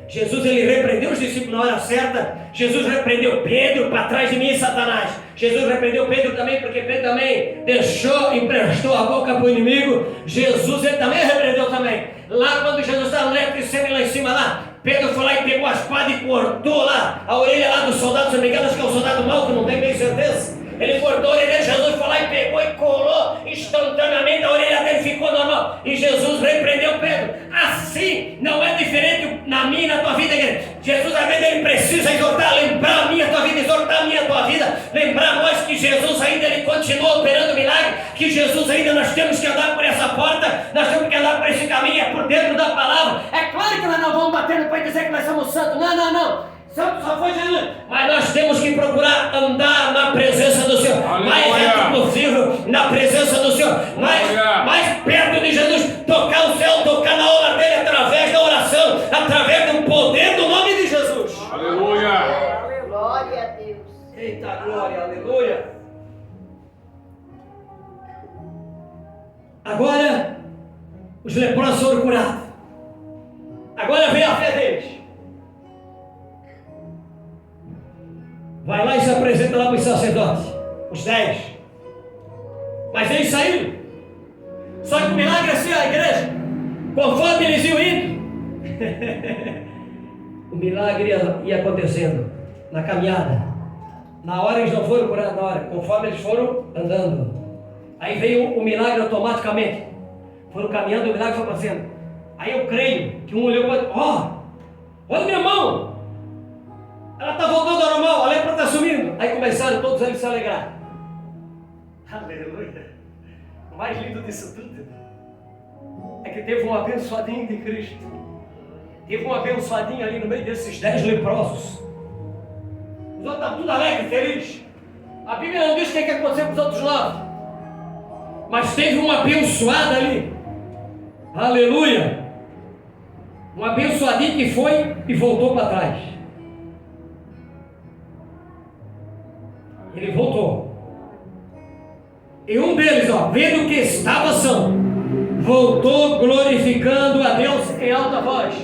Jesus, ele repreendeu os discípulos na hora certa. Jesus repreendeu Pedro: para trás de mim, Satanás. Jesus repreendeu Pedro também, porque Pedro também emprestou a boca para o inimigo. Jesus, ele também repreendeu também. Lá quando Jesus estava no leito de semi lá em cima lá, Pedro foi lá e pegou a espada e cortou lá a orelha lá do soldado, se não me engano, acho que é o soldado mau, que não tem bem certeza. Ele cortou a orelha, Jesus foi lá e pegou e colou instantaneamente, a orelha dele ficou normal. E Jesus repreendeu Pedro. Assim não é diferente na minha e na tua vida, igreja. Jesus, às vezes, ele precisa exortar, lembrar a minha, a tua vida, exortar a minha, a tua vida, lembrar nós que Jesus ainda, ele continua operando milagre, que Jesus ainda, nós temos que andar por essa porta, nós temos que andar por esse caminho, é por dentro da palavra. É claro que nós não vamos bater no peito e dizer que nós somos santos, não. Santo só foi Jesus, mas nós temos que procurar andar na presença do Senhor, mais rápido possível na presença do Senhor, mais perto de Jesus, tocar o céu, tocar na obra dele através da oração, através do poder do nome de Jesus. Aleluia. Glória a Deus. Eita glória, aleluia. Agora os leprosos foram curados. Agora vem a fé deles. Vai lá e se apresenta lá para os sacerdotes, os 10. Mas eles saíram. Só que o milagre é assim, a igreja, conforme eles iam indo, o milagre ia acontecendo na caminhada. Na hora eles não foram curados, na hora, conforme eles foram andando. Aí veio o milagre automaticamente. Foram caminhando, o milagre foi acontecendo. Aí eu creio que um olhou para outro: olha minha mão! Ela está voltando ao normal, a lepra está sumindo. Aí começaram todos eles a se alegrar. Aleluia. O mais lindo disso tudo é que teve um abençoadinho de Cristo. Teve um abençoadinho ali no meio desses 10 leprosos. Os outros estavam tudo alegres, felizes. A Bíblia não diz o que aconteceu com os outros 9. Mas teve uma abençoada ali. Aleluia. Um abençoadinho que foi e voltou para trás. Ele voltou. E um deles, vendo que estava são, voltou glorificando a Deus em alta voz.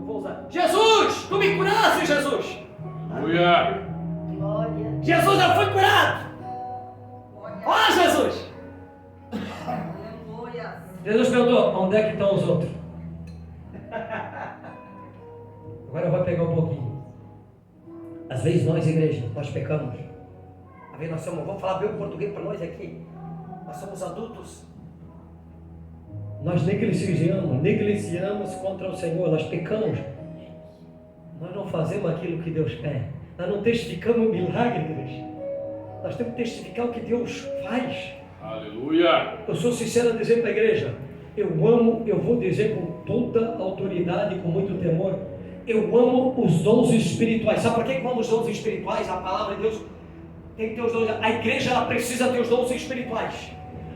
Vou usar. Jesus, tu me curaste, Jesus. Aleluia. Glória. Jesus já foi curado. Ó, Jesus. Aleluia. Jesus perguntou: onde é que estão os outros? Agora eu vou pegar um pouquinho. Às vezes nós, igreja, nós pecamos. Às vezes nós somos, vamos falar bem o português para nós aqui. Nós somos adultos. Nós negligenciamos contra o Senhor, nós pecamos. Nós não fazemos aquilo que Deus quer. Nós não testificamos o milagre, igreja. Nós temos que testificar o que Deus faz. Aleluia. Eu sou sincero a dizer para a igreja: eu vou dizer com toda autoridade e com muito temor, eu amo os dons espirituais. Sabe por que eu amo os dons espirituais? A palavra de Deus tem que ter os dons. A igreja, ela precisa ter os dons espirituais.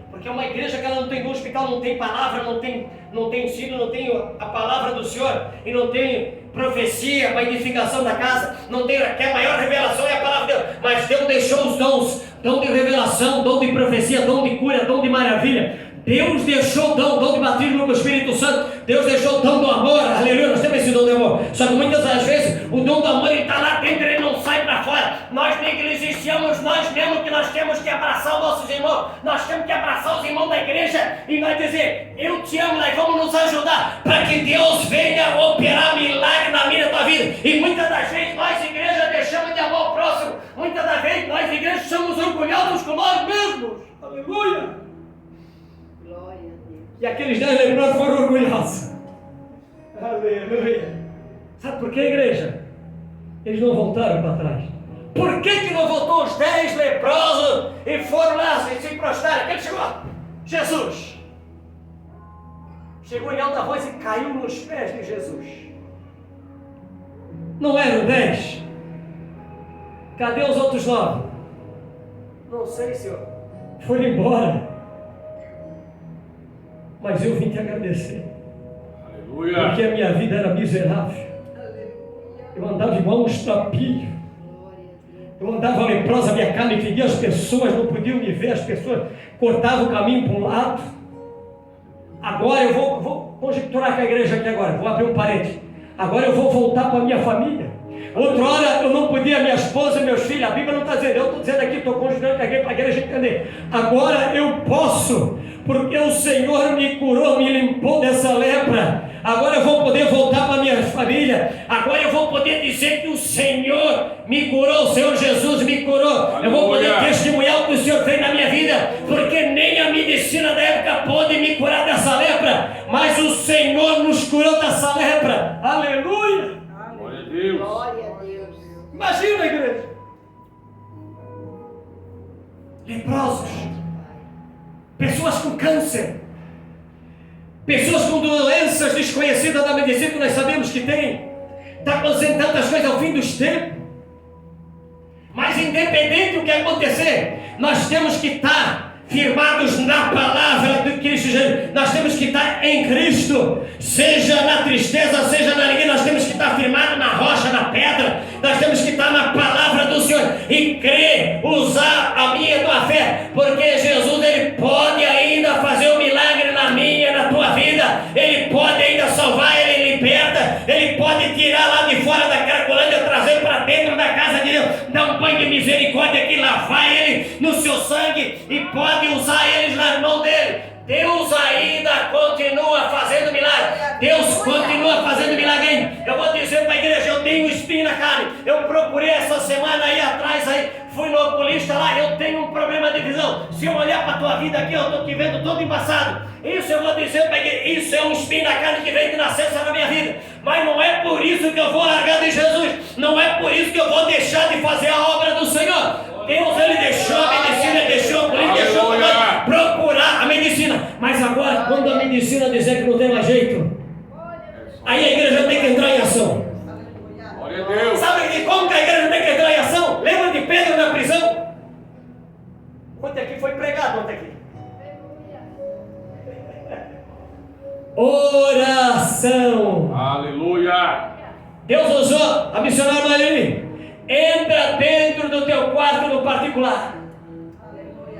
Porque é uma igreja que ela não tem dom espiritual, não tem palavra, não tem ensino, não tem a palavra do Senhor, e não tem profecia para edificação da casa, não tem, que a maior revelação é a palavra de Deus. Mas Deus deixou os dons, dom de revelação, dom de profecia, dom de cura, dom de maravilha. Deus deixou o dom de batismo com o Espírito Santo. Deus deixou o dom do amor. Aleluia, nós temos esse dom do amor. Só que muitas das vezes o dom do amor está lá dentro, ele não sai para fora. Nós negligenciamos nós mesmos, que nós temos que abraçar os nossos irmãos. Nós temos que abraçar os irmãos da igreja e nós dizer: eu te amo, nós vamos nos ajudar para que Deus venha operar milagre na minha e na tua vida. E muitas das vezes nós, igreja, deixamos de amar o próximo. Muitas das vezes nós, igreja, somos orgulhosos com nós mesmos. Aleluia. E aqueles 10 leprosos foram orgulhosos. Aleluia. Sabe por que, igreja? Eles não voltaram para trás. Por que não voltou os 10 leprosos e foram lá e se prostraram? Quem chegou? Jesus. chegou em alta voz e caiu nos pés de Jesus. Não eram 10? Cadê os outros 9? Não sei, Senhor. Foram embora. Mas eu vim te agradecer. Aleluia. Porque a minha vida era miserável. Eu andava igual um estrapilho. Eu andava leprosa, minha carne fedia, as pessoas não podiam me ver, as pessoas cortavam o caminho para um lado. Agora eu vou conjecturar com a igreja aqui agora, vou abrir um parede. Agora eu vou voltar para a minha família. Outra hora eu não podia, minha esposa e meus filhos, a Bíblia não está dizendo, eu estou dizendo aqui, estou conjugando para a igreja entender. Agora eu posso, porque o Senhor me curou, me limpou dessa lepra. Agora eu vou poder voltar para a minha família. Agora eu vou poder dizer que o Senhor me curou, o Senhor Jesus me curou. Aleluia. Eu vou poder testemunhar o que o Senhor fez na minha vida, porque nem a medicina da época pôde me curar dessa lepra, mas o Senhor nos curou dessa lepra. Aleluia! Glória a Deus. Glória a Deus. Imagina, igreja, leprosos, pessoas com câncer, pessoas com doenças desconhecidas da medicina que nós sabemos que tem, está acontecendo tantas coisas ao fim dos tempos. Mas independente do que acontecer, nós temos que estar firmados na palavra de Cristo Jesus. Nós temos que estar em Cristo, seja na tristeza, seja na alegria. Nós temos que estar firmados na rocha, na pedra. Nós temos que estar na palavra do Senhor e crer, usar a minha e a tua fé, porque Jesus, Ele pode ainda fazer um milagre na minha e na tua vida. Ele pode ainda salvar, Ele liberta, Ele pode tirar lá de fora da Cracolândia, trazer para dentro da casa de Deus, dar um banho de misericórdia que lavar Ele no seu sangue e pode usar eles nas mãos dele. Deus ainda continua fazendo milagre. Deus continua fazendo milagre. Eu vou dizer para a igreja, eu tenho um espinho na carne. Eu procurei essa semana aí atrás, aí, fui no oculista lá, eu tenho um problema de visão. Se eu olhar para a tua vida aqui, eu estou te vendo todo embaçado. Isso eu vou dizer para a igreja, isso é um espinho na carne que veio de nascença na minha vida. Mas não é por isso que eu vou largar de Jesus. Não é por isso que eu vou deixar de fazer a obra do Senhor. Deus, Ele deixou a medicina, deixou procurar a medicina. Mas agora, quando a medicina dizer que não tem mais jeito, aí a igreja tem que entrar em ação. Glória a Deus. Sabe como que a igreja tem que entrar em ação? Lembra de Pedro na prisão? Ontem aqui foi pregado, ontem aqui. Oração. Aleluia. Deus usou a missionária Marilene. Entra dentro do teu quarto no particular.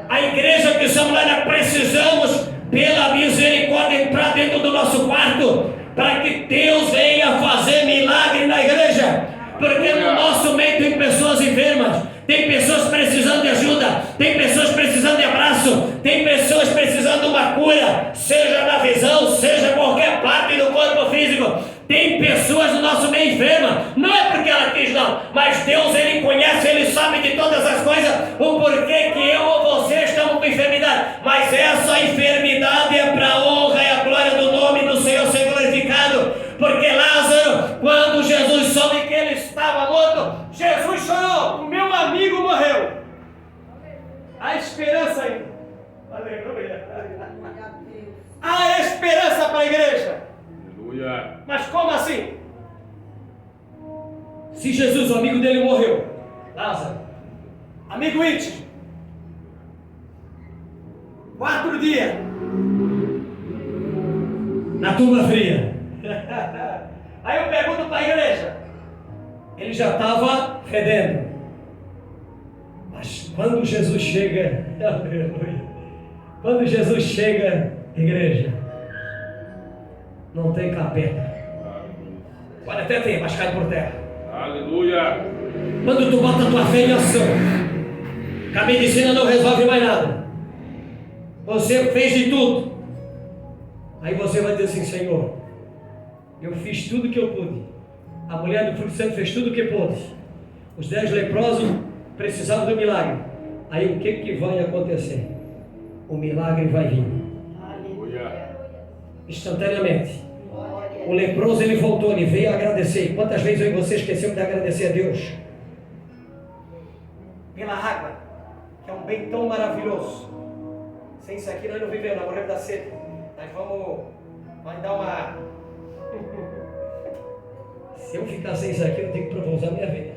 A igreja que somos lá, nós precisamos, pela misericórdia, entrar dentro do nosso quarto, para que Deus venha fazer milagre na igreja. Porque no nosso meio tem pessoas enfermas, tem pessoas precisando de ajuda, tem pessoas precisando de abraço, tem pessoas precisando de uma cura, seja na visão, seja em qualquer parte do corpo físico. Tem pessoas no nosso meio enfermas, não é porque ela quis não, mas Deus, Ele conhece, Ele sabe de todas as coisas, o porquê que eu ou você estamos com enfermidade, mas essa enfermidade é para a honra e a glória do nome do Senhor ser glorificado, porque Lázaro, quando Jesus soube que ele estava morto, Jesus chorou, o meu amigo morreu, há esperança ainda, aleluia, há esperança para a igreja. Mas como assim? Se Jesus, o amigo dele, morreu, Lázaro, amigo íntimo, 4 dias na tumba fria. Aí eu pergunto para a igreja, ele já estava fedendo, mas quando Jesus chega, aleluia, quando Jesus chega, igreja, não tem capeta. Pode até ter, mas cai por terra. Aleluia. Quando tu bota a tua fé em ação, que a medicina não resolve mais nada, você fez de tudo, aí você vai dizer assim: Senhor, eu fiz tudo o que eu pude, a mulher do fruto santo fez tudo o que pôde, os 10 leprosos precisavam do milagre. Aí o que vai acontecer? O milagre vai vir. Aleluia. Instantaneamente. O leproso, ele voltou, ele veio agradecer. Quantas vezes eu e você esquecemos de agradecer a Deus pela água, que é um bem tão maravilhoso? Sem isso aqui nós não vivemos, nós morremos da sede. Nós vamos Vai dar uma... Se eu ficar sem isso aqui, eu tenho que provar minha vida.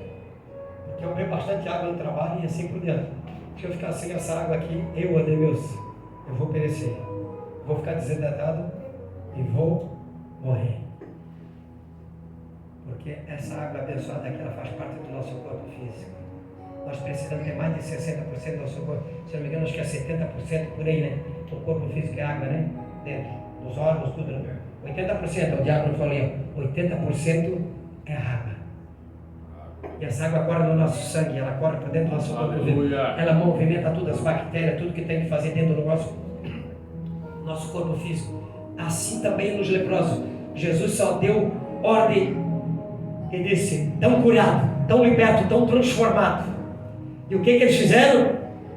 Porque eu bebo bastante água no trabalho e assim por diante. Se eu ficar sem essa água aqui, eu vou perecer. Vou ficar desidratado e vou morrer. Porque essa água abençoada aqui, ela faz parte do nosso corpo físico. Nós precisamos ter mais de 60% do nosso corpo. Se não me engano, acho que é 70% por aí, né? O corpo físico é água, né? Dentro dos órgãos, tudo. Né? 80%, o diácono falou aí, 80% é água. E essa água corre no nosso sangue, ela corre por dentro do nosso corpo físico. Ela movimenta todas as bactérias, tudo que tem que fazer dentro do nosso corpo físico. Assim também nos leprosos. Jesus só deu ordem e disse: tão curado, tão liberto, tão transformado. E o que eles fizeram?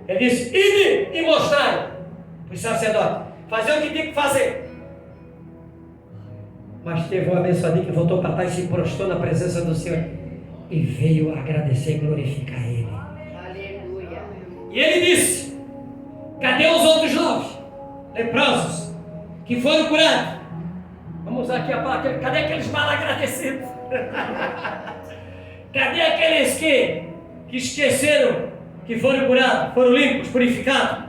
Ele disse: ide e mostrai para os sacerdotes, fazer o que tem que fazer. Mas teve um abençoadinho que voltou para trás e se prostrou na presença do Senhor e veio agradecer e glorificar Ele. Aleluia. E ele disse: cadê os outros 9 leprosos que foram curados? Vamos usar aqui a palavra: cadê aqueles mal agradecidos? Cadê aqueles que esqueceram que foram curados, foram limpos, purificados?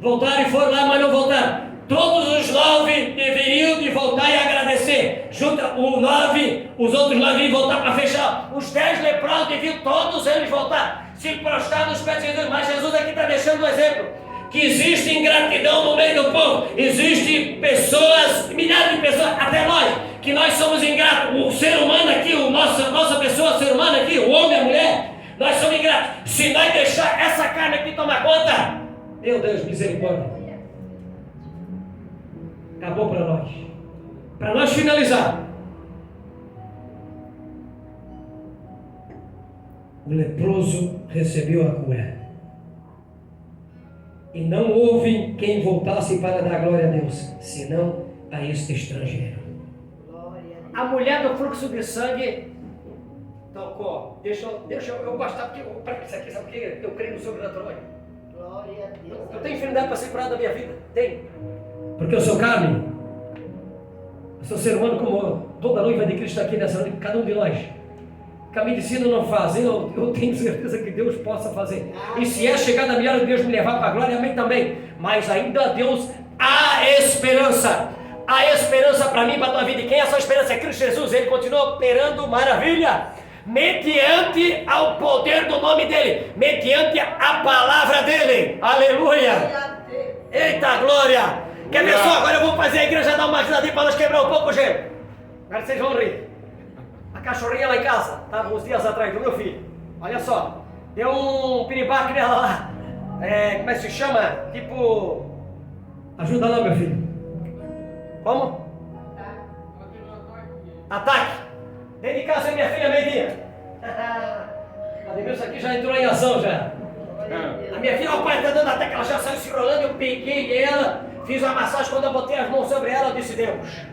Voltaram e foram lá, mas não voltaram. Todos os 9 deveriam de voltar e agradecer. Junta o 9, os outros 9 deveriam voltar para fechar. Os 10 leprosos deviam todos eles voltar, se prostrar nos pés de Jesus. Mas Jesus aqui está deixando um exemplo: que existe ingratidão no meio do povo. Existem pessoas, milhares de pessoas, até nós, que nós somos ingratos. O ser humano aqui, nossa pessoa, o ser humano aqui, o homem, a mulher, nós somos ingratos. Se nós deixar essa carne aqui tomar conta, meu Deus, misericórdia, acabou para nós. Para nós finalizar, o leproso recebeu a cura. E não houve quem voltasse para dar glória a Deus, senão a este estrangeiro. A mulher do fluxo de sangue tocou. Deixa eu gostar, porque eu prego isso aqui, sabe por quê? Eu creio no sobrenatural. Glória a Deus. Eu tenho enfermidade para ser curado da minha vida. Tem. Porque eu sou carne. Eu sou ser humano como toda a noiva de Cristo aqui nessa noite, cada um de nós. Que a medicina não faz, eu tenho certeza que Deus possa fazer. E se é chegada a minha hora de Deus me levar para a glória, amém também. Mas ainda Deus há esperança. Há esperança para mim e para a tua vida. E quem é essa esperança? É Cristo Jesus. Ele continua operando maravilha, mediante ao poder do nome dele, mediante a palavra dele. Aleluia. Eita glória. Quer ver só? Agora eu vou fazer a igreja dar uma ajudadinha para nós quebrar um pouco o gelo. Agora vocês vão rir. A cachorrinha lá em casa, estava uns dias atrás, do meu filho. Olha só, deu um piripaque nela lá. Como é que se chama? Tipo... Ajuda lá, meu filho. Como? Ataque. Dentro de casa é minha filha meio-dia. A Deus aqui já entrou em ação já. A minha filha, o pai está dando ataque, ela já saiu se enrolando, eu peguei ela, fiz uma massagem, quando eu botei as mãos sobre ela, eu disse: Deus,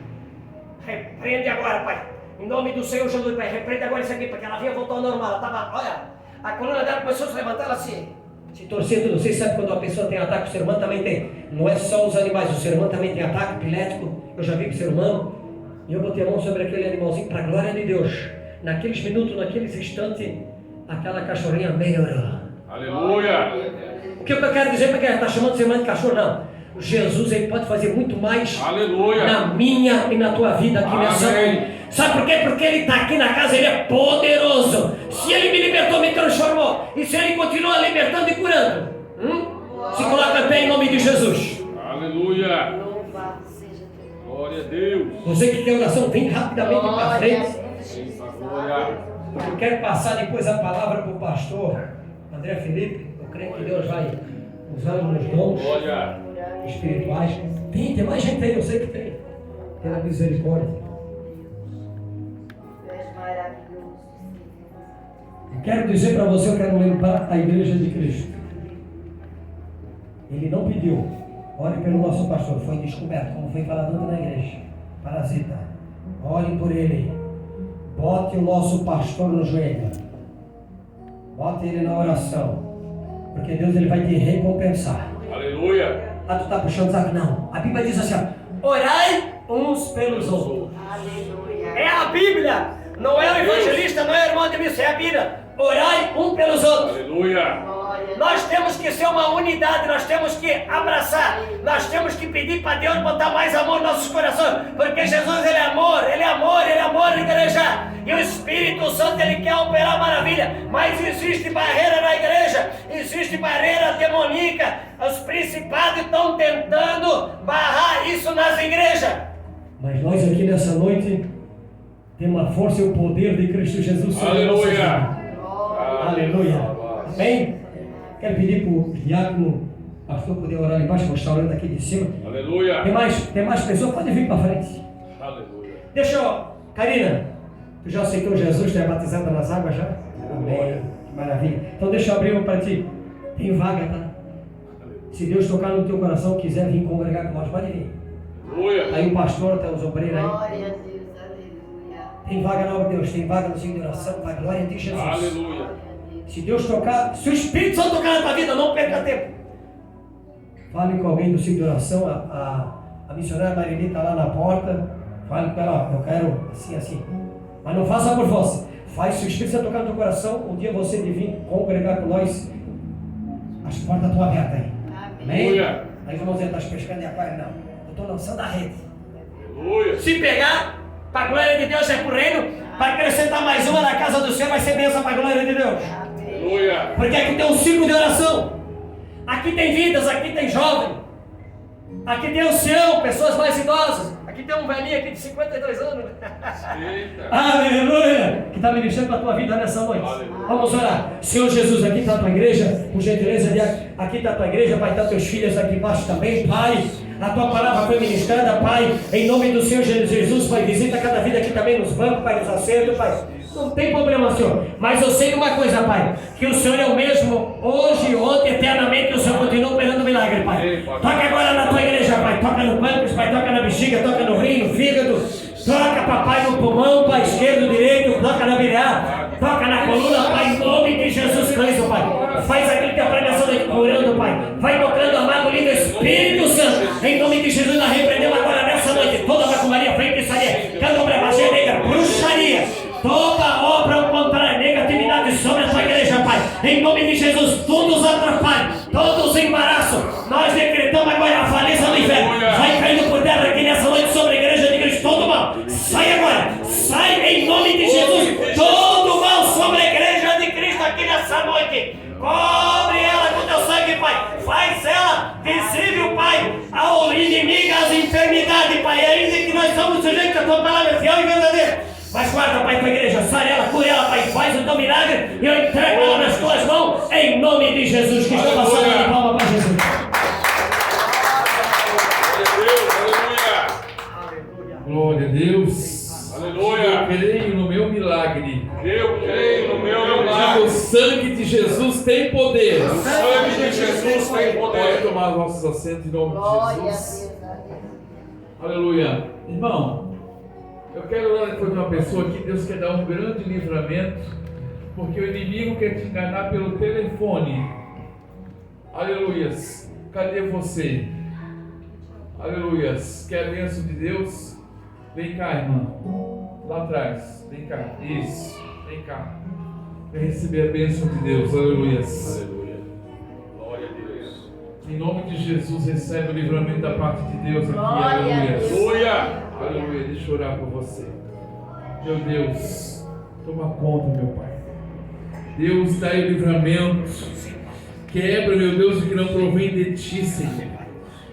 repreende agora, pai. Em nome do Senhor Jesus, pai, repreende agora isso aqui, porque ela vinha voltar ao normal. Ela estava, olha, a coluna dela começou a se levantar, ela se torcendo. Vocês sabem quando uma pessoa tem ataque, o ser humano também tem. Não é só os animais, o ser humano também tem ataque epilético. Eu já vi com o ser humano. E eu botei a mão sobre aquele animalzinho para a glória de Deus. Naqueles minutos, naqueles instantes, aquela cachorrinha melhorou. Aleluia. O que eu quero dizer para quem está chamando de ser humano de cachorro? Não. Jesus, ele pode fazer muito mais. Aleluia. Na minha e na tua vida aqui nessa noite. Sabe por quê? Porque ele está aqui na casa, ele é poderoso. Se ele me libertou, me transformou. E se ele continua libertando e curando, se coloca em pé em nome de Jesus. Aleluia. Louvado seja Deus. Glória a Deus. Você que quer oração, vem rapidamente para frente. Glória. Eu quero passar depois a palavra para o pastor André Felipe. Eu creio que Deus vai usar os dons Glória. espirituais. Tem mais gente aí, eu sei que tem. Pela misericórdia. Tu és maravilhoso. Eu quero dizer para você, eu quero lembrar a igreja de Cristo. Ele não pediu. Ore pelo nosso pastor. Foi descoberto, como foi falado na igreja. Parasita. Ore por ele. Bote o nosso pastor no joelho. Bote ele na oração. Porque Deus, ele vai te recompensar. Aleluia. Ah, tu está puxando o saco? Não. A Bíblia diz assim, ó, orai uns pelos outros. Aleluia. É a Bíblia, não é o evangelista, não é o irmão de missa, é a Bíblia. Orai um pelos outros. Aleluia. Glória. Nós temos que ser uma unidade, nós temos que abraçar, nós temos que pedir para Deus botar mais amor nos nossos corações, porque Jesus ele é amor, ele é amor, ele é amor, igreja. E o Espírito Santo ele quer operar maravilha, mas existe barreira na igreja, existe barreira demoníaca, os principados estão tentando barrar isso nas igrejas. Mas nós aqui nessa noite temos a força e o poder de Cristo Jesus sobre nossas vidas. Aleluia. Aleluia. Amém? Quero pedir para o diácono, pastor, poder orar ali embaixo, vou estar orando aqui de cima. Aleluia. Tem mais pessoas? Pode vir para frente. Aleluia. Deixa eu... Karina, tu já aceitou Jesus? Tu é batizada nas águas já? Amém. Que maravilha. Então deixa eu abrir uma para ti. Tem vaga, tá? Se Deus tocar no teu coração, quiser vir congregar com nós, pode vir. Aleluia. Aí o pastor, tem os obreiros aí. Glória a Deus. Aleluia. Tem vaga na obra de Deus, tem vaga no ciclo de oração, para a glória de Jesus. Aleluia. Se Deus tocar, se o Espírito Santo tocar na tua vida, não perca tempo. Fale com alguém do ciclo de oração, a missionária Marilita está lá na porta. Fale com ela, ó, eu quero assim. Mas não faça por você. Faz, se o Espírito Santo tocar no teu coração, um dia você de vir congregar com nós, as portas estão abertas aí. Amém? Aleluia. Aí os irmãos estão pescando em aquário, não. Eu estou lançando a rede. Aleluia. Se pegar, para a glória de Deus é para o reino, para acrescentar mais uma na casa do Senhor, vai ser bênção para a glória de Deus. Aleluia. Porque aqui tem um ciclo de oração. Aqui tem vidas, aqui tem jovem. Aqui tem ancião, pessoas mais idosas. Aqui tem um velhinho aqui de 52 anos. Eita. Aleluia! Que está ministrando para a tua vida nessa noite. Aleluia. Vamos orar. Senhor Jesus, aqui está a tua igreja. Por gentileza, aqui está a tua igreja. Pai, está teus filhos aqui embaixo também. Pai, a tua palavra foi ministrada, Pai. Em nome do Senhor Jesus, Pai, visita cada vida aqui também nos bancos, Pai, nos assentos, Pai. Não tem problema, Senhor. Mas eu sei de uma coisa, Pai. Que o Senhor é o mesmo hoje, ontem, eternamente. O Senhor continua operando milagre, Pai. Toca agora na tua igreja, Pai. Toca no pâncreas, Pai. Toca na bexiga, toca no rim, no fígado. Toca, papai, no pulmão, Pai. Esquerdo, direito. Toca na virilha. Toca na coluna, Pai. Em nome de Jesus Cristo, Pai. Faz aquilo que a pregação está curando, Pai. Vai tocando, amado, lindo Espírito Santo. Em nome de Jesus, nós repreendemos agora nessa noite toda a macumaria, feitiçaria, candomblé, negra, bruxaria. Toda obra contrária, negatividade sobre a tua igreja, Pai. Em nome de Jesus, todos os atrapalhos, todos os embaraços, nós decretamos agora a falência do inferno. Vai caindo por terra aqui nessa noite sobre a igreja de Cristo. Todo mal, sai agora, sai em nome de Jesus. Todo mal sobre a igreja de Cristo aqui nessa noite. Cobre ela com teu sangue, Pai. Faz ela visível, Pai, ao inimigo, às enfermidades, Pai. Ainda que nós somos sujeitos a tua palavra fiel e verdadeira. Mas guarda, Pai, tua igreja, sara ela, cura ela, Pai, faz o teu milagre e eu entrego ela nas tuas mãos, em nome de Jesus, que estou passando de palma para Jesus. Aleluia. Glória a Deus. Aleluia. Eu creio no meu milagre. Eu creio no meu O milagre. sangue de Jesus tem poder. O sangue de Jesus tem Pode poder. tomar os vossos assentos em nome Glória de a Jesus. Deus. Aleluia. Irmão, eu quero orar por uma pessoa que Deus quer dar um grande livramento, porque o inimigo quer te enganar pelo telefone. Aleluias. Cadê você? Aleluias. Quer a bênção de Deus? Vem cá, irmão. Lá atrás. Vem cá. Isso. Vem cá. Vem receber a bênção de Deus. Aleluias. Aleluia. Glória a Deus. Em nome de Jesus, recebe o livramento da parte de Deus aqui. Glória a Aleluias. Deus. Aleluia. Aleluia, deixa eu orar por você. Meu Deus, toma conta, meu Pai. Deus, dá o livramento. Quebra, meu Deus, o que não provém de Ti, Senhor.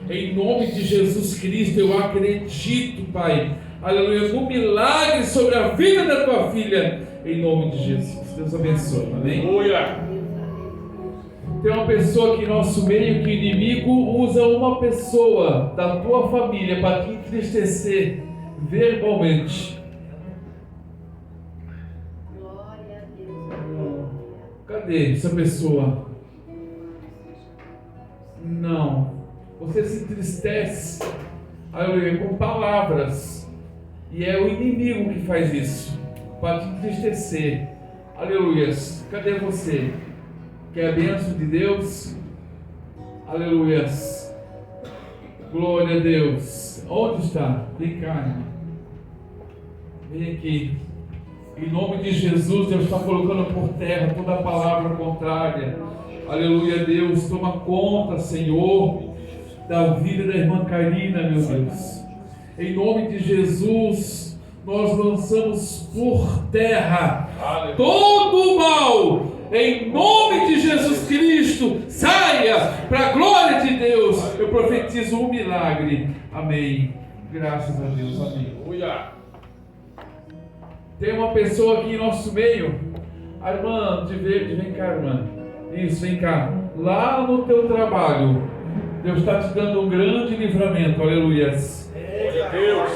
Em nome de Jesus Cristo, eu acredito, Pai. Aleluia, no milagre sobre a vida da Tua filha. Em nome de Jesus. Deus abençoe, amém? Aleluia. Tem uma pessoa aqui em nosso meio que o inimigo usa uma pessoa da tua família para te entristecer verbalmente. Glória a Deus. Cadê essa pessoa? Não. Você se entristece, aleluia, com palavras. E é o inimigo que faz isso, para te entristecer. Aleluias. Cadê você? Quer a bênção de Deus? Aleluias. Glória a Deus. Onde está? Vem cá, irmã. Vem aqui. Em nome de Jesus, Deus está colocando por terra toda a palavra contrária. Aleluia, Deus. Toma conta, Senhor, da vida da irmã Karina, meu Deus. Em nome de Jesus, nós lançamos por terra todo o mal. Em nome de Jesus Cristo, saia para a glória de Deus. Eu profetizo um milagre. Amém. Graças a Deus. Amém. Tem uma pessoa aqui em nosso meio. A irmã de verde, vem cá, irmã. Isso, vem cá. Lá no teu trabalho, Deus está te dando um grande livramento. Aleluias. Glória a Deus.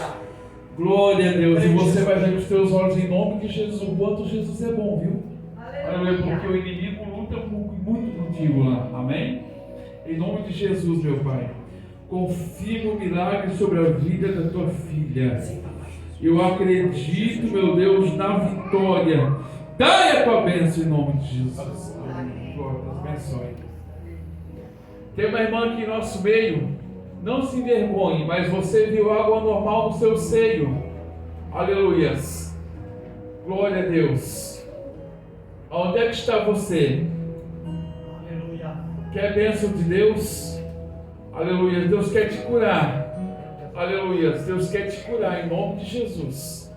Glória a Deus. E você vai ver com os teus olhos em nome de Jesus. O quanto Jesus é bom, viu? Aleluia. Porque o inimigo luta muito contigo lá. Amém? Em nome de Jesus, meu Pai. Confirma o milagre sobre a vida da tua filha. Eu acredito, meu Deus, na vitória. Dai a tua bênção em nome de Jesus. Glória, abençoe. Tem uma irmã aqui em nosso meio. Não se envergonhe, mas você viu água normal no seu seio. Aleluias. Glória a Deus. Onde é que está você? Aleluia. Quer bênção de Deus? Aleluia. Deus quer te curar. Aleluia. Deus quer te curar em nome de Jesus.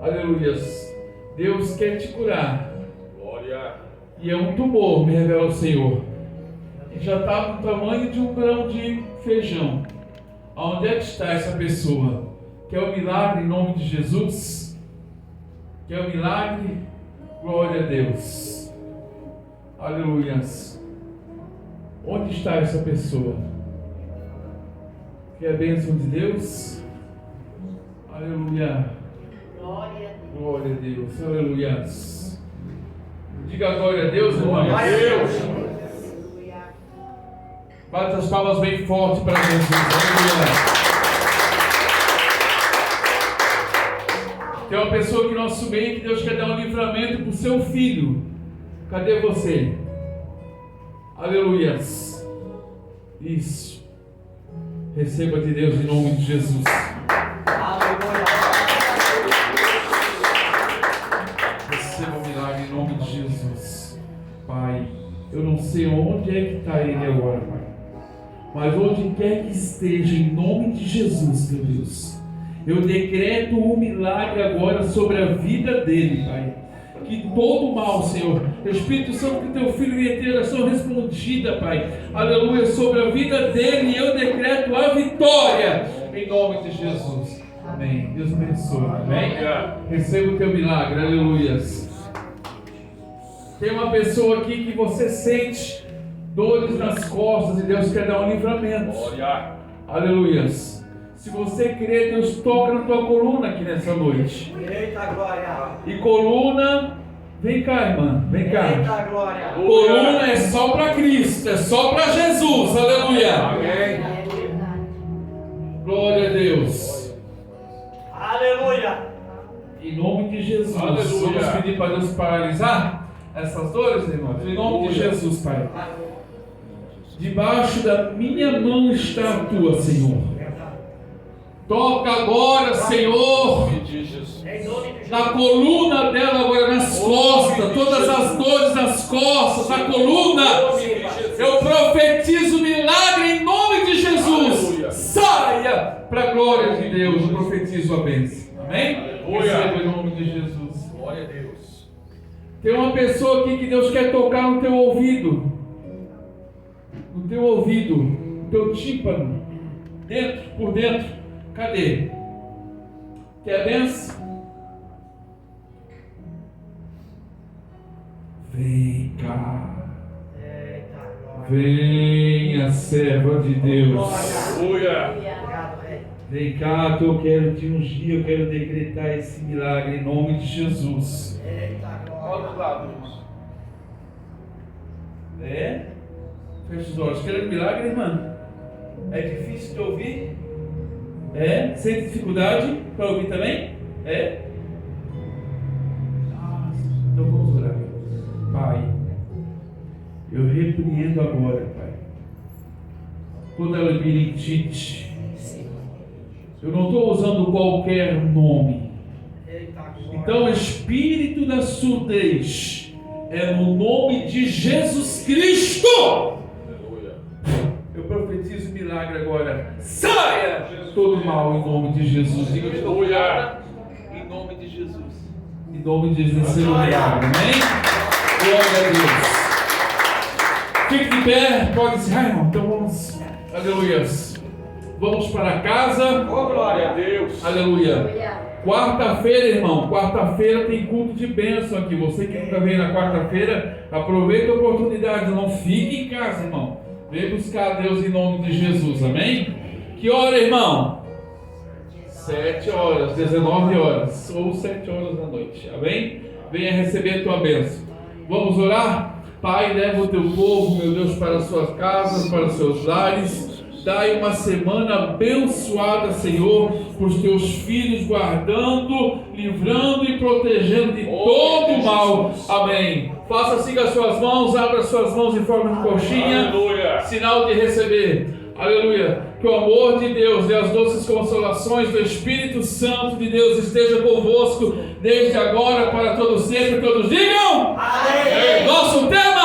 Aleluia. Deus quer te curar. Glória. E é um tumor, me revela o Senhor. E já está no tamanho de um grão de feijão. Onde é que está essa pessoa? Quer o milagre em nome de Jesus? Quer o milagre? Glória a Deus. Aleluia. Onde está essa pessoa? Quer a bênção de Deus? Aleluia. Glória a Deus. Glória a Deus. Aleluia. Diga glória a Deus, irmão. Glória a Deus. Aleluia. Bate as palmas bem forte para Jesus. Aleluia. Tem uma pessoa aqui no nosso meio que Deus quer dar um livramento para o seu filho. Cadê você? Aleluia. Isso. Receba de Deus em nome de Jesus. Receba o milagre em nome de Jesus. Pai, eu não sei onde é que está ele agora, Pai. Mas onde quer que esteja, em nome de Jesus, meu Deus, eu decreto um milagre agora sobre a vida dele, Pai. Que todo mal, Senhor, Espírito Santo, que teu filho venha ter oração respondida, Pai. Aleluia, sobre a vida dele, e eu decreto a vitória, em nome de Jesus. Amém. Deus abençoe. Amém. Receba o teu milagre. Aleluia. Tem uma pessoa aqui que você sente dores nas costas e Deus quer dar um livramento. Glória. Aleluia. Se você crer, Deus toca na tua coluna aqui nessa noite. Eita glória. E coluna, vem cá, irmã, vem cá. Eita glória. Coluna é só para Cristo, é só para Jesus. Aleluia. Amém. É verdade. Glória a Deus. Aleluia. Em nome de Jesus. Aleluia. Vamos pedir para Deus paralisar essas dores, irmãos. Em nome de Jesus, Pai. Debaixo da minha mão está a tua, Senhor. Toca agora, Senhor, na coluna dela agora, nas costas, todas as dores nas costas, na coluna. Eu profetizo milagre em nome de Jesus. Saia para a glória de Deus. Eu profetizo a bênção. Amém? Receba em nome de Jesus. Glória a Deus. Tem uma pessoa aqui que Deus quer tocar no teu ouvido. No teu ouvido, no teu tímpano, dentro, por dentro. Cadê? Quer a benção? Vem cá. Eita glória. Venha, serva de Deus. Aleluia. Obrigado, rei. Vem cá que eu quero te ungir, eu quero decretar esse milagre em nome de Jesus. Eita Olha glória. do lado. É? Fecha os olhos. Querendo milagre, irmã? É difícil de ouvir? É? Sente dificuldade para ouvir também? É? Então vamos orar. Pai, eu repreendo agora, Pai, toda labirintite, Eu não estou usando qualquer nome. Então, o espírito da surdez é no nome de Jesus Cristo. Aleluia. Eu profetizo milagre agora. Saia todo mal em nome de Jesus. Diga, eu estou curado em nome de Jesus. Em nome de Jesus, seja um milagre. Amém? Glória a Deus. Fique de pé, pode ser. Irmão, então vamos. Aleluia. Vamos para casa. Glória a Deus. Aleluia. Quarta-feira, irmão, quarta-feira tem culto de bênção aqui. Você que nunca veio na quarta-feira, aproveita a oportunidade, não fique em casa, irmão. Vem buscar a Deus em nome de Jesus, amém? Que hora, irmão? 7 horas, 19 horas, ou 7 horas da noite, amém? Venha receber a tua bênção. Vamos orar? Pai, leva o teu povo, meu Deus, para as suas casas, para os seus lares. Dai uma semana abençoada, Senhor, para os teus filhos, guardando, livrando e protegendo de todo o mal. Amém. Faça assim com as suas mãos, abra as suas mãos em forma de coxinha. Aleluia. Sinal de receber. Aleluia. Que o amor de Deus e as doces consolações do Espírito Santo de Deus esteja convosco desde agora para todos sempre. Todos digam. Amém. Nosso tema.